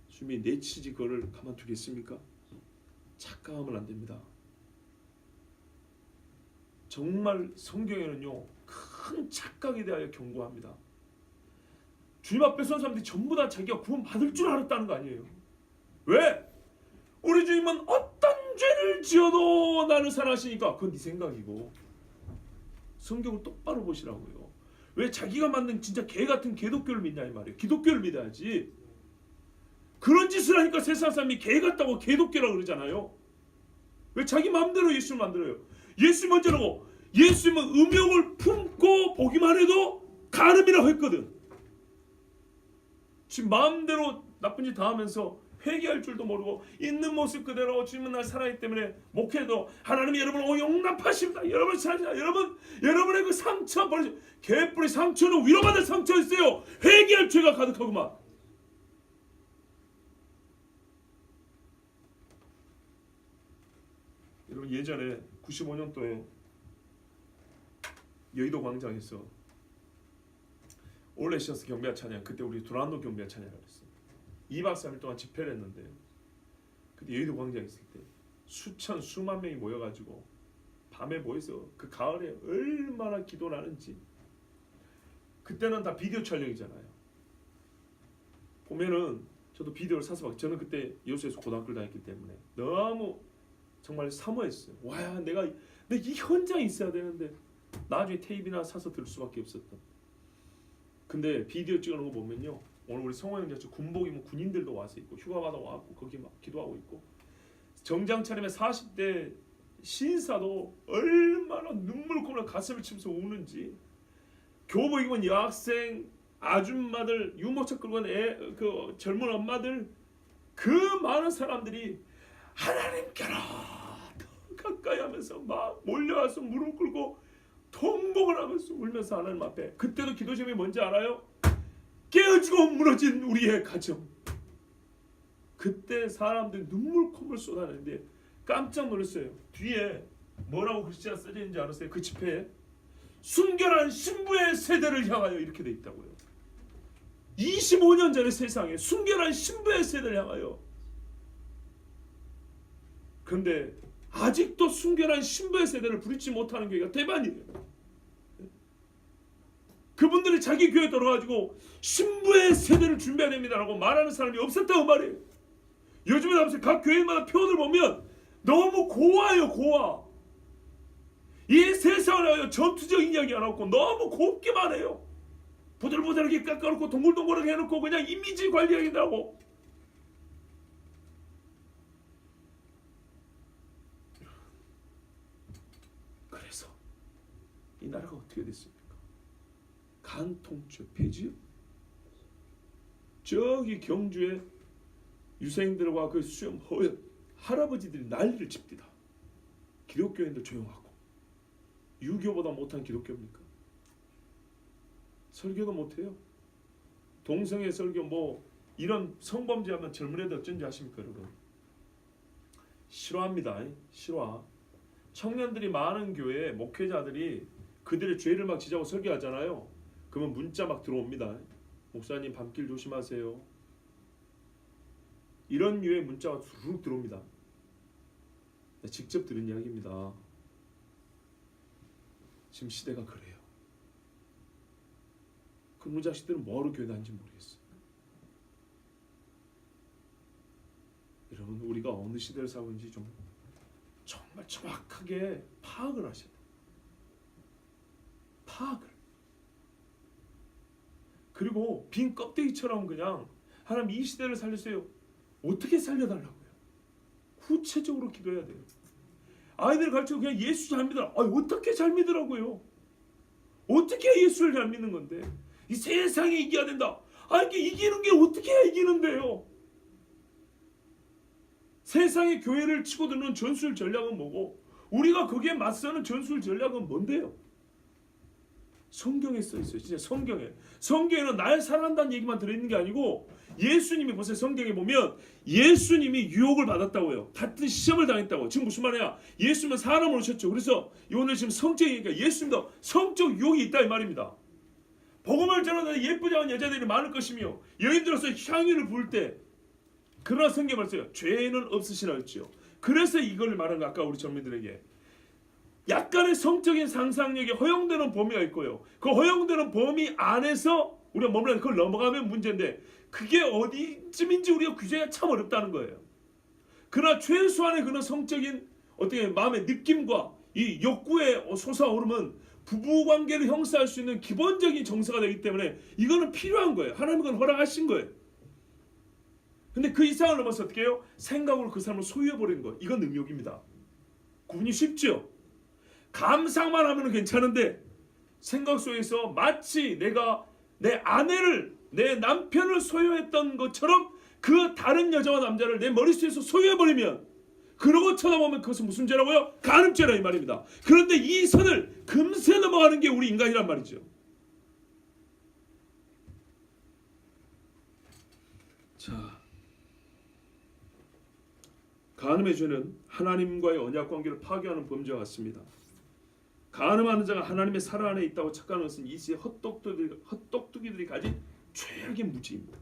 주님이 내치지 그거를 가만두겠습니까? 착각하면 안 됩니다. 정말 성경에는요, 큰 착각에 대하여 경고합니다. 주님 앞에 선 사람들이 전부 다 자기가 구원 받을 줄 알았다는 거 아니에요. 왜? 우리 주님은 어떤 죄를 지어도 나를 사랑하시니까. 그건 네 생각이고, 성경을 똑바로 보시라고요. 왜 자기가 만든 진짜 개 같은 기독교를 믿냐 이 말이에요. 기독교를 믿어야지. 그런 짓을 하니까 세상 사람이 개 같다고 기독교라고 그러잖아요. 왜 자기 마음대로 예수를 만들어요. 예수 먼저라고. 예수님은 음욕을 품고 보기만 해도 간음이라고 했거든. 지금 마음대로 나쁜 짓 다 하면서 회개할 줄도 모르고 있는 모습 그대로 주님은 날 사랑하기 때문에 목회도 하나님이 여러분을 용납하십니다. 여러분을 사랑하십니다. 여러분의 그 상처 버리죠. 개뿔이 상처는 위로받을 상처 있어요. 회개할 죄가 가득하구만. 여러분, 예전에 95년도에 여의도 광장에서 올레시어스 경배와 찬양, 그때 우리 두란노 경배와 찬양을 했어요. 2박 3일 동안 집회를 했는데, 그때 여의도 광장에 있을 때 수만 명이 모여가지고 밤에 모여서 그 가을에 얼마나 기도를 하는지. 그때는 다 비디오 촬영이잖아요. 보면은 저도 비디오를 사서 막, 저는 그때 여수에서 고등학교를 다녔기 때문에 너무 정말 사모했어요. 와, 내가 이 현장에 있어야 되는데 나중에 테이프나 사서 들을 수밖에 없었던. 근데 비디오 찍어놓은 거 보면요, 오늘 우리 성호 형제처럼 군복 입은 군인들도 와서 있고 휴가 받아 와갖고 거기 막 기도하고 있고, 정장 차림의 40대 신사도 얼마나 눈물고나 가슴을 치면서 우는지, 교복 입은 여학생, 아줌마들, 유모차 끌고 온 그 젊은 엄마들, 그 많은 사람들이 하나님께로 더 가까이 하면서 막 몰려와서 무릎 꿇고 통곡을 하면서 울면서 하나님 앞에. 그때도 기도 제목이 뭔지 알아요? 깨어지고 무너진 우리의 가정. 그때 사람들이 눈물 콧물 쏟아내는데 깜짝 놀랐어요. 뒤에 뭐라고 글씨가 써져 있는지 알았어요? 그 집회에 순결한 신부의 세대를 향하여 이렇게 돼 있다고요. 25년 전의 세상에 순결한 신부의 세대를 향하여. 그런데 아직도 순결한 신부의 세대를 부리지 못하는 교회가 대반이에요. 그분들이 자기 교회에 들어가지고 신부의 세대를 준비해야 됩니다라고 말하는 사람이 없었다고 말이에요. 요즘에 각 교회마다 표를 보면 너무 고와요. 고와. 이 세상을 하여 전투적인 이야기 안 하고 너무 곱게만 해요. 보들보들하게 깎아놓고 동글동글하게 해놓고 그냥 이미지 관리하겠다고. 그래서 이 나라가 어떻게 됐습니까? 간통죄 폐지요? 저기 경주에 유생들과 그 수염 허연 할아버지들이 난리를 칩니다. 기독교인들 조용하고. 유교보다 못한 기독교입니까? 설교도 못해요. 동성애 설교 뭐 이런 성범죄하면 젊은 애들 어쩐지 아십니까 여러분? 싫어합니다. 싫어. 청년들이 많은 교회에 목회자들이 그들의 죄를 막 지적하고 설교하잖아요. 그러면 문자 막 들어옵니다. 목사님 밤길 조심하세요. 이런 류의 문자가 쭉 들어옵니다. 직접 들은 이야기입니다. 지금 시대가 그래요. 그런 자식들은 뭐하러 교회 다니는지 모르겠어요. 여러분, 우리가 어느 시대를 살고 있는지 좀 정말 정확하게 파악을 하셔야 돼요. 파악을. 그리고 빈 껍데기처럼 그냥 하나님 이 시대를 살려주세요. 어떻게 살려달라고요? 구체적으로 기도해야 돼요. 아이들 가르치고 그냥 예수 잘 믿어라. 어떻게 잘 믿으라고요? 어떻게 예수를 잘 믿는 건데? 이 세상에 이겨야 된다. 이게 이기는 게 어떻게 해야 이기는데요? 세상의 교회를 치고 드는 전술 전략은 뭐고 우리가 거기에 맞서는 전술 전략은 뭔데요? 성경에 써 있어요. 진짜 성경에는 날 사랑한다는 얘기만 들어있는 게 아니고 예수님이 보세요. 성경에 보면 예수님이 유혹을 받았다고요. 같은 시험을 당했다고. 지금 무슨 말이야? 예수님은 사람을 오셨죠. 그래서 오늘 지금 성적이니까 예수님도 성적 유혹이 있다 이 말입니다. 복음을 전하는 예쁘지 않은 여자들이 많을 것이며 여인들로서 향유를 부을 때 그러나 성경에 말했어요. 죄는 없으시라 했지요. 그래서 이걸 말한 거 아까 우리 전민들에게 약간의 성적인 상상력이 허용되는 범위가 있고요. 그 허용되는 범위 안에서 우리가 머물러 그걸 넘어가면 문제인데 그게 어디쯤인지 우리가 규제가 참 어렵다는 거예요. 그러나 최소한의 그런 성적인 어떻게 마음의 느낌과 이 욕구의 솟아오름은 부부관계를 형성할 수 있는 기본적인 정서가 되기 때문에 이거는 필요한 거예요. 하나님은 그건 허락하신 거예요. 근데 그 이상을 넘어서 어떻게 해요? 생각으로 그 사람을 소유해버리는 거. 이건 능욕입니다. 구분이 쉽죠? 감상만 하면 괜찮은데 생각 속에서 마치 내가 내 아내를 내 남편을 소유했던 것처럼 그 다른 여자와 남자를 내 머릿속에서 소유해버리면 그러고 쳐다보면 그것은 무슨 죄라고요? 간음죄라 이 말입니다. 그런데 이 선을 금세 넘어가는 게 우리 인간이란 말이죠. 자, 간음의 죄는 하나님과의 언약 관계를 파괴하는 범죄와 같습니다. 간음하는 자가 하나님의 사랑 안에 있다고 착각하는 것은 이 시대 헛똑뚜기들이 가진 최악의 무지입니다.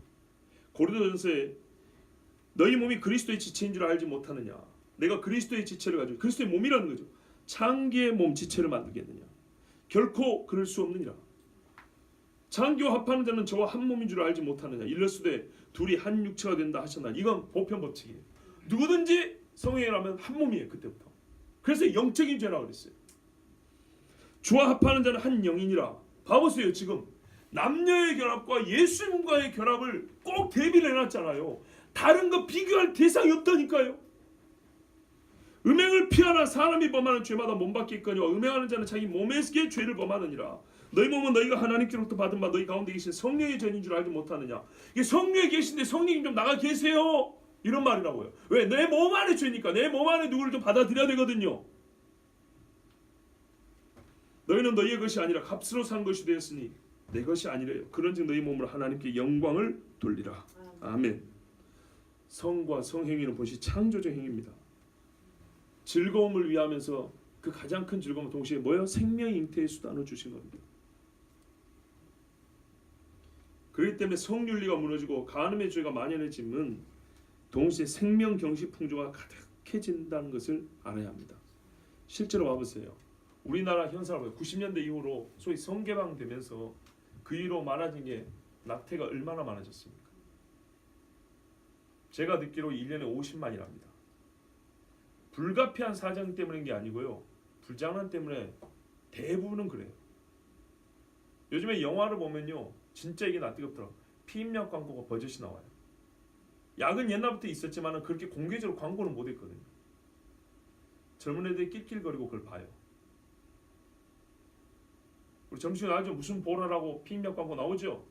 고린도전서에 너희 몸이 그리스도의 지체인 줄 알지 못하느냐. 내가 그리스도의 지체를 가지고 그리스도의 몸이라는 거죠. 장기의 몸 지체를 만들겠느냐. 결코 그럴 수 없느니라. 장기와 합하는 자는 저와 한 몸인 줄 알지 못하느냐. 일러스되 둘이 한 육체가 된다 하셨나. 이건 보편 법칙이에요. 누구든지 성령이라면 한 몸이에요. 그때부터. 그래서 영적인 죄라고 그랬어요. 주와 합하는 자는 한 영이니라. 봐보세요. 지금 남녀의 결합과 예수님과의 결합을 꼭 대비를 해놨잖아요. 다른 거 비교할 대상이 없다니까요. 음행을 피하라. 사람이 범하는 죄마다 몸밖에 있거니와 음행하는 자는 자기 몸에서의 죄를 범하느니라. 너희 몸은 너희가 하나님께로부터 받은 바 너희 가운데 계신 성령의 전인 줄 알지 못하느냐. 이게 성령에 계신데 성령님 좀 나가 계세요. 이런 말이라고요. 왜? 내 몸 안에 죄니까 내 몸 안에 누구를 좀 받아들여야 되거든요. 너희는 너희의 것이 아니라 값으로 산 것이 되었으니 내 것이 아니래요. 그런즉 너희 몸으로 하나님께 영광을 돌리라. 아멘. 성과 성행위는 본시 창조적 행위입니다. 즐거움을 위하면서 그 가장 큰 즐거움은 동시에 뭐예요? 생명 잉태의 수단을 주신 겁니다. 그렇기 때문에 성윤리가 무너지고 간음의 죄가 만연해지면 동시에 생명 경시 풍조가 가득해진다는 것을 알아야 합니다. 실제로 와보세요. 우리나라 현상을 90년대 이후로 소위 성개방되면서 그 이후로 많아진 게 낙태가 얼마나 많아졌습니까? 제가 듣기로 1년에 50만이랍니다. 불가피한 사정 때문인 게 아니고요. 불장난 때문에 대부분은 그래요. 요즘에 영화를 보면요. 진짜 이게 낯뜨겁더라고요. 피임약 광고가 버젓이 나와요. 약은 옛날부터 있었지만 그렇게 공개적으로 광고는 못했거든요. 젊은 애들이 낄낄거리고 그걸 봐요. 우리 점심에 알죠? 무슨 보라라고 피임약 광고 나오죠?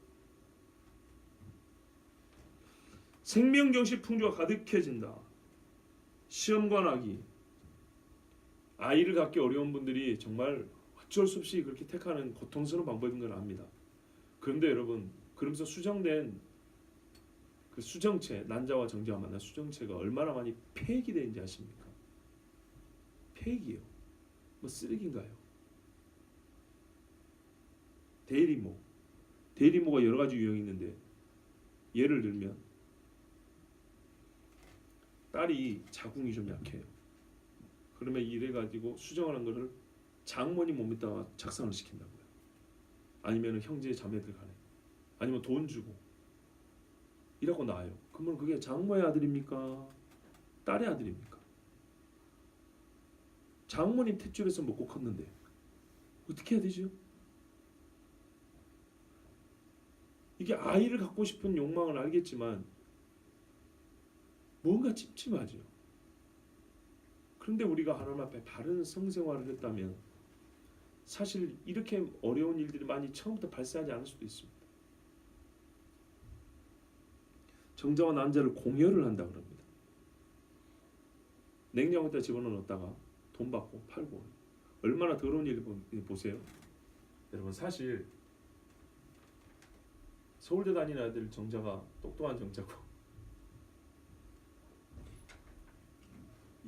생명경시 풍조가 가득해진다. 시험관 아기, 아이를 갖기 어려운 분들이 정말 어쩔 수 없이 그렇게 택하는 고통스러운 방법인 걸 압니다. 그런데 여러분, 그러면서 수정된 그 수정체, 난자와 정자가 만난 수정체가 얼마나 많이 폐기되는지 아십니까? 폐기예요. 뭐 쓰레기인가요? 대리모가 여러 가지 유형이 있는데 예를 들면 딸이 자궁이 좀 약해요. 그러면 이래 가지고 수정하는 거를 장모님 몸에다가 작성을 시킨다고요. 아니면 형제 자매들 간에, 아니면 돈 주고 이라고 나와요. 그러면 그게 장모의 아들입니까? 딸의 아들입니까? 장모님 탯줄에서 먹고 컸는데 어떻게 해야 되죠? 이게 아이를 갖고 싶은 욕망은 알겠지만 뭔가 찝찝하죠. 그런데 우리가 하나님 앞에 바른 성생활을 했다면 사실 이렇게 어려운 일들이 많이 처음부터 발생하지 않을 수도 있습니다. 정자와 난자를 공여를 한다 그럽니다. 냉장고에다 집어넣었다가 돈 받고 팔고 얼마나 더러운 일을 보세요. 여러분 사실 서울대 다니는 아들 정자가 똑똑한 정자고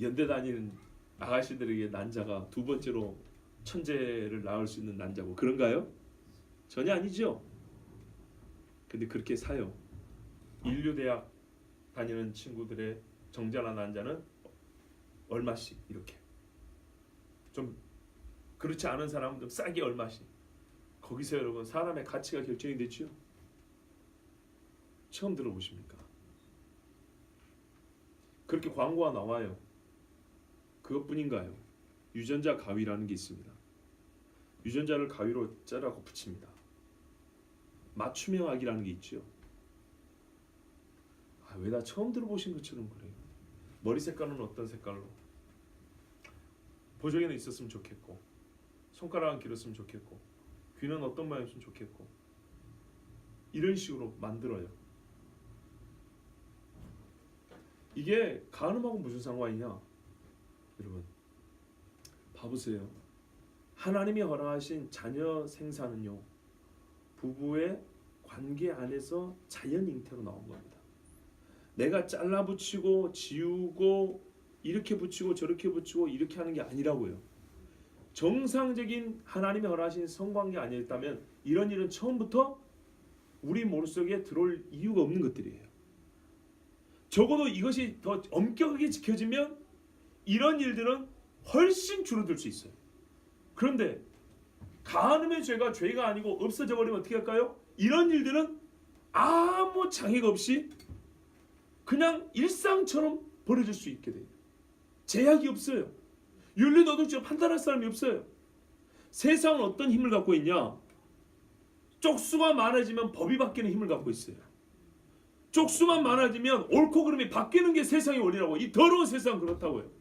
연대 다니는 아가씨들에게 난자가 두 번째로 천재를 낳을 수 있는 난자고 그런가요? 전혀 아니죠. 근데 그렇게 사요. 인류대학 다니는 친구들의 정자나 난자는 얼마씩 이렇게 좀 그렇지 않은 사람은 좀 싸게 얼마씩. 거기서 여러분 사람의 가치가 결정이 됐죠. 처음 들어보십니까? 그렇게 광고가 나와요. 그것뿐인가요? 유전자 가위라는 게 있습니다. 유전자를 가위로 자르고 붙입니다. 맞춤형학이라는 게 있죠. 왜 다 처음 들어보신 것처럼 그래요? 머리 색깔은 어떤 색깔로? 보조개는 있었으면 좋겠고, 손가락은 길었으면 좋겠고, 귀는 어떤 모양이었으면 좋겠고, 이런 식으로 만들어요. 이게 간음하고 무슨 상관이냐? 여러분 봐보세요. 하나님이 허락하신 자녀 생산은요, 부부의 관계 안에서 자연 잉태로 나온 겁니다. 내가 잘라 붙이고 지우고 이렇게 붙이고 저렇게 붙이고 이렇게 하는 게 아니라고요. 정상적인 하나님이 허락하신 성관계 아니었다면 이런 일은 처음부터 우리 머릿속에 들어올 이유가 없는 것들이에요. 적어도 이것이 더 엄격하게 지켜지면 이런 일들은 훨씬 줄어들 수 있어요. 그런데 간음의 죄가 죄가 아니고 없어져 버리면 어떻게 할까요? 이런 일들은 아무 장애가 없이 그냥 일상처럼 벌어질 수 있게 돼요. 제약이 없어요. 윤리도덕적으로 판단할 사람이 없어요. 세상은 어떤 힘을 갖고 있냐? 쪽수가 많아지면 법이 바뀌는 힘을 갖고 있어요. 쪽수만 많아지면 옳고 그름이 바뀌는 게 세상의 원리라고. 이 더러운 세상 그렇다고요.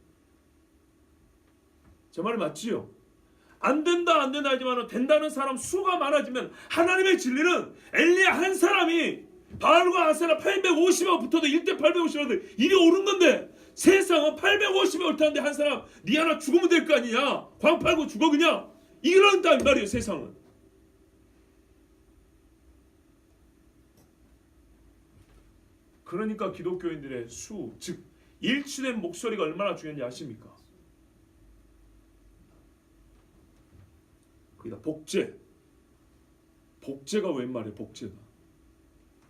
제 말이 맞지요? 안 된다 하지만 된다는 사람 수가 많아지면 하나님의 진리는 엘리야 한 사람이 바알과 아세라 850명 붙어도 1대 850명 일이 옳은 건데 세상은 850명 옳다는데 한 사람 니 하나 죽으면 될 거 아니냐? 광 팔고 죽어 그냥 이런다 이 말이에요. 세상은. 그러니까 기독교인들의 수, 즉 일치된 목소리가 얼마나 중요한지 아십니까? 거기다 복제가 웬 말이에요? 복제가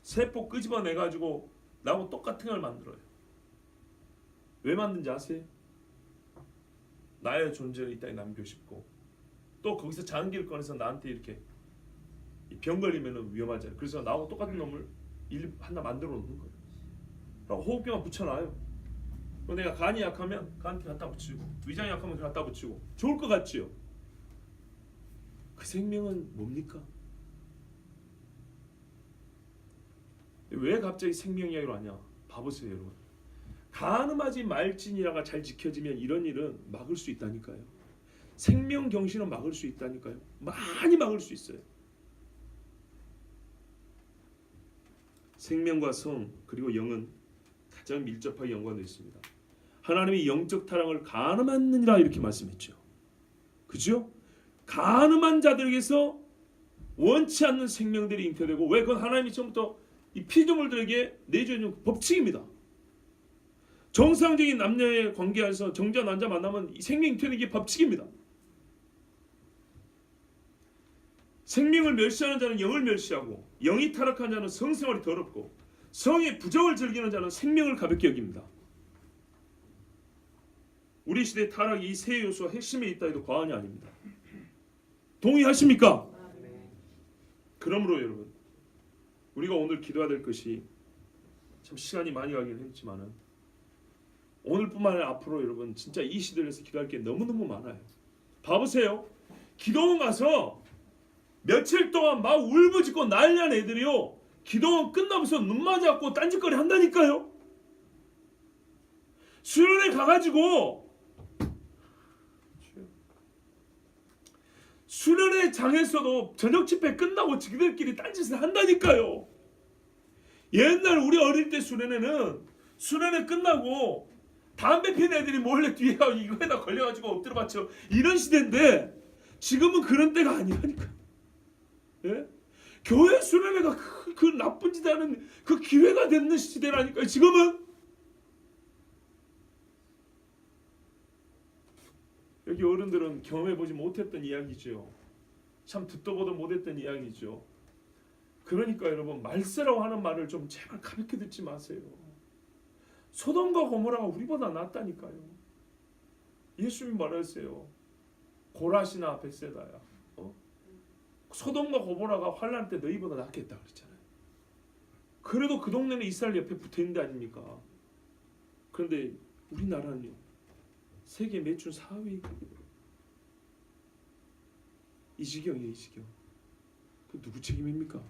세포 끄집어내가지고 나하고 똑같은 걸 만들어요. 왜 만든지 아세요? 나의 존재를 이 땅에 남기고 싶고 또 거기서 장기를 꺼내서 나한테 이렇게 병 걸리면 위험하잖아요. 그래서 나하고 똑같은 놈을 하나 만들어 놓는 거예요. 호흡기만 붙여놔요. 내가 간이 약하면 간티 갖다 붙이고 위장이 약하면 갖다 붙이고 좋을 것 같지요? 그 생명은 뭡니까? 왜 갑자기 생명 이야기로 하냐? 봐보세요 여러분. 간음하지 말지니라가 잘 지켜지면 이런 일은 막을 수 있다니까요. 생명 경신은 막을 수 있다니까요. 많이 막을 수 있어요. 생명과 성 그리고 영은 가장 밀접하게 연관되어 있습니다. 하나님이 영적 타락을 간음하느니라 이렇게 말씀했죠. 그죠? 간음한 자들에게서 원치 않는 생명들이 잉태되고 왜 그건 하나님이 처음부터 이 피조물들에게 내주는 법칙입니다. 정상적인 남녀의 관계에서 정자 난자 만나면 이 생명 잉태되는 게 법칙입니다. 생명을 멸시하는 자는 영을 멸시하고 영이 타락한 자는 성생활이 더럽고 성의 부정을 즐기는 자는 생명을 가볍게 여깁니다. 우리 시대 타락이 이 세 요소가 핵심에 있다 해도 과언이 아닙니다. 동의하십니까? 그러므로 여러분, 우리가 오늘 기도해야 될 것이, 참 시간이 많이 가긴 했지만은 오늘뿐만 아니라 앞으로 여러분 진짜 이 시대를 위해서 기도할 게 너무너무 많아요. 봐보세요. 기도원 가서 며칠 동안 막 울부짖고 난리난 애들이요, 기도원 끝나면서 눈 맞아갖고 딴짓거리 한다니까요. 수련회 가가지고 수련회 장에서도 저녁 집회 끝나고 지들끼리 딴짓을 한다니까요. 옛날 우리 어릴 때 수련회 끝나고 담배 피는 애들이 몰래 뒤에 이거에다 걸려가지고 엎드려 받쳐 이런 시대인데, 지금은 그런 때가 아니라니까. 예? 교회 수련회가 그 나쁜 짓 하는 그 기회가 되는 시대라니까요. 지금은 여기 어른들은 경험해보지 못했던 이야기죠. 참 듣도 보도 못했던 이야기죠. 그러니까 여러분, 말세라고 하는 말을 좀 제발 가볍게 듣지 마세요. 소돔과 고모라가 우리보다 낫다니까요. 예수님이 말했어요. 고라시나 벳세다야. 소돔과 고모라가 환난 때 너희보다 낫겠다 그랬잖아요. 그래도 그 동네는 이스라엘 옆에 붙어있는 데 아닙니까? 그런데 우리나라는요, 세계 매출 4위거든요. 이 지경이에요, 이 지경. 그 누구 책임입니까?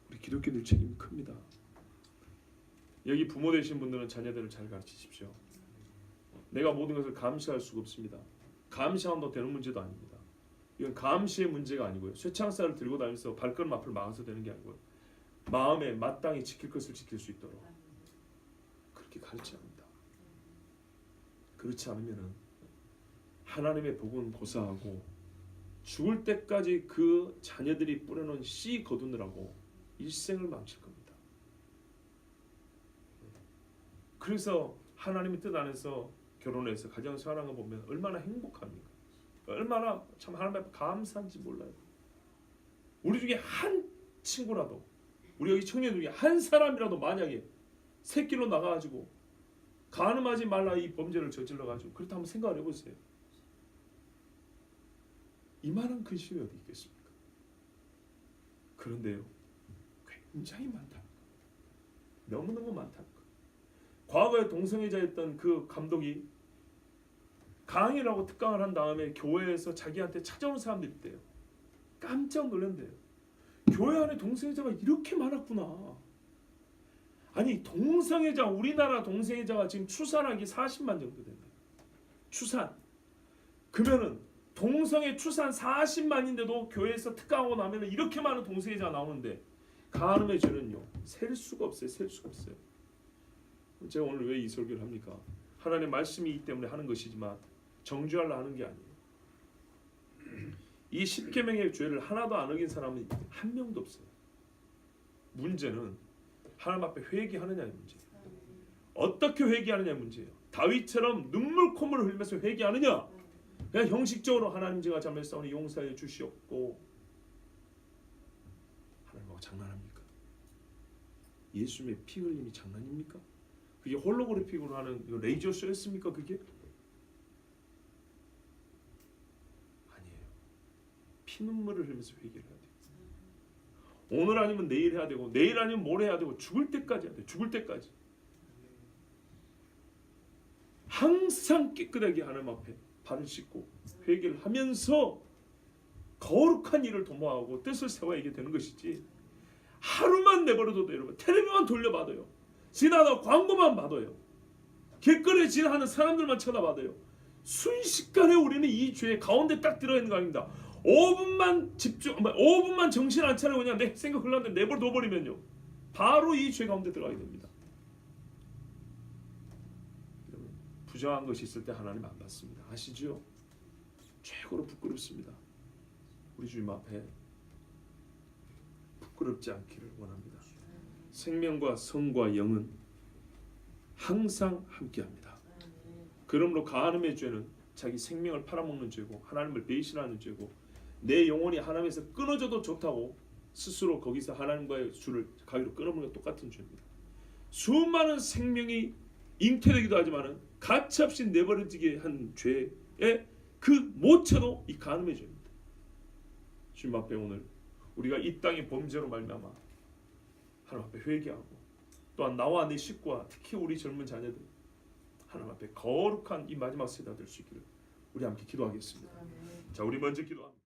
우리 기독교인들 책임이 큽니다. 여기 부모 되신 분들은 자녀들을 잘 가르치십시오. 내가 모든 것을 감시할 수가 없습니다. 감시한다고 되는 문제도 아닙니다. 이건 감시의 문제가 아니고요, 쇠창살을 들고 다니면서 발걸음 앞을 막아서 되는 게 아니고요, 마음에 마땅히 지킬 것을 지킬 수 있도록 그렇게 가르쳐야 합니다. 그렇지 않으면은 하나님의 복은 고사하고 죽을 때까지 그 자녀들이 뿌려놓은 씨 거두느라고 일생을 망칠 겁니다. 그래서 하나님의 뜻 안에서 결혼해서 가정 생활하는 거 보면 얼마나 행복합니까? 얼마나 참 하나님 앞에 감사한지 몰라요. 우리 중에 한 친구라도, 우리 여기 청년 중에 한 사람이라도 만약에 새길로 나가가지고 간음하지 말라 이 범죄를 저질러가지고 그렇다 한번 생각을 해보세요. 이만한 근심이 어디 있겠습니까? 그런데요, 굉장히 많다. 너무너무 많다. 과거에 동성애자였던 그 감독이 강의라고 특강을 한 다음에 교회에서 자기한테 찾아오는 사람들이 있대요. 깜짝 놀란대요. 교회 안에 동성애자가 이렇게 많았구나. 아니, 동성애자, 우리나라 동성애자가 지금 추산하기 40만 정도 된다. 추산. 그러면은 동성애 추산 40만인데도 교회에서 특강하고 나면 이렇게 많은 동성애자가 나오는데, 간음의 죄는요, 셀 수가 없어요. 셀 수가 없어요. 제가 오늘 왜 이 설교를 합니까? 하나님의 말씀이 있기 때문에 하는 것이지만 정죄하려 하는 게 아니에요. 이 10계명의 죄를 하나도 안 어긴 사람은 한 명도 없어요. 문제는 하나님 앞에 회개하느냐의 문제예요. 어떻게 회개하느냐의 문제예요. 다윗처럼 눈물 콧물을 흘리면서 회개하느냐, 그냥 형식적으로 하나님 제가 잘못했사오니 용서해 주시옵고, 하나님하고 장난합니까? 예수님의 피 흘림이 장난입니까? 그게 홀로그래픽으로 하는 레이저 쇼였습니까? 그게? 아니에요. 피눈물을 흘리면서 회개를 해야 돼요. 오늘 아니면 내일 해야 되고, 내일 아니면 모레 해야 되고, 죽을 때까지 해야 돼요. 죽을 때까지. 항상 깨끗하게 하나님 앞에 발을 씻고 회개를 하면서 거룩한 일을 도모하고 뜻을 세워야 이게 되는 것이지, 하루만 내버려둬도 여러분, 텔레비만 돌려봐도요, 지나다 광고만 봐도요, 길거리에 지나가는 사람들만 쳐다봐도요, 순식간에 우리는 이 죄 가운데 딱 들어있는 거 아닙니다. 5분만 집중, 5분만 정신 안 차리고 그냥 내 생각 흘렀는데 내버려 둬버리면요, 바로 이 죄 가운데 들어가게 됩니다. 부정한 것이 있을 때 하나님 안 받습니다. 아시죠? 최고로 부끄럽습니다. 우리 주님 앞에 부끄럽지 않기를 원합니다. 생명과 성과 영은 항상 함께합니다. 그러므로 간음의 죄는 자기 생명을 팔아먹는 죄고, 하나님을 배신하는 죄고, 내 영혼이 하나님에서 끊어져도 좋다고 스스로 거기서 하나님과의 줄을 가기로 끊어버린 것 똑같은 죄입니다. 수많은 생명이 잉태되기도 하지만은 가차없이 내버려지게 한 죄의 그 모처도 이 간음의 죄입니다. 주님 앞에 오늘 우리가 이 땅의 범죄로 말미암아 하나님 앞에 회개하고 또한 나와 내 식구와 특히 우리 젊은 자녀들 하나님 앞에 거룩한 이 마지막 세대가 될 수 있기를 우리 함께 기도하겠습니다. 자, 우리 먼저 기도합니다.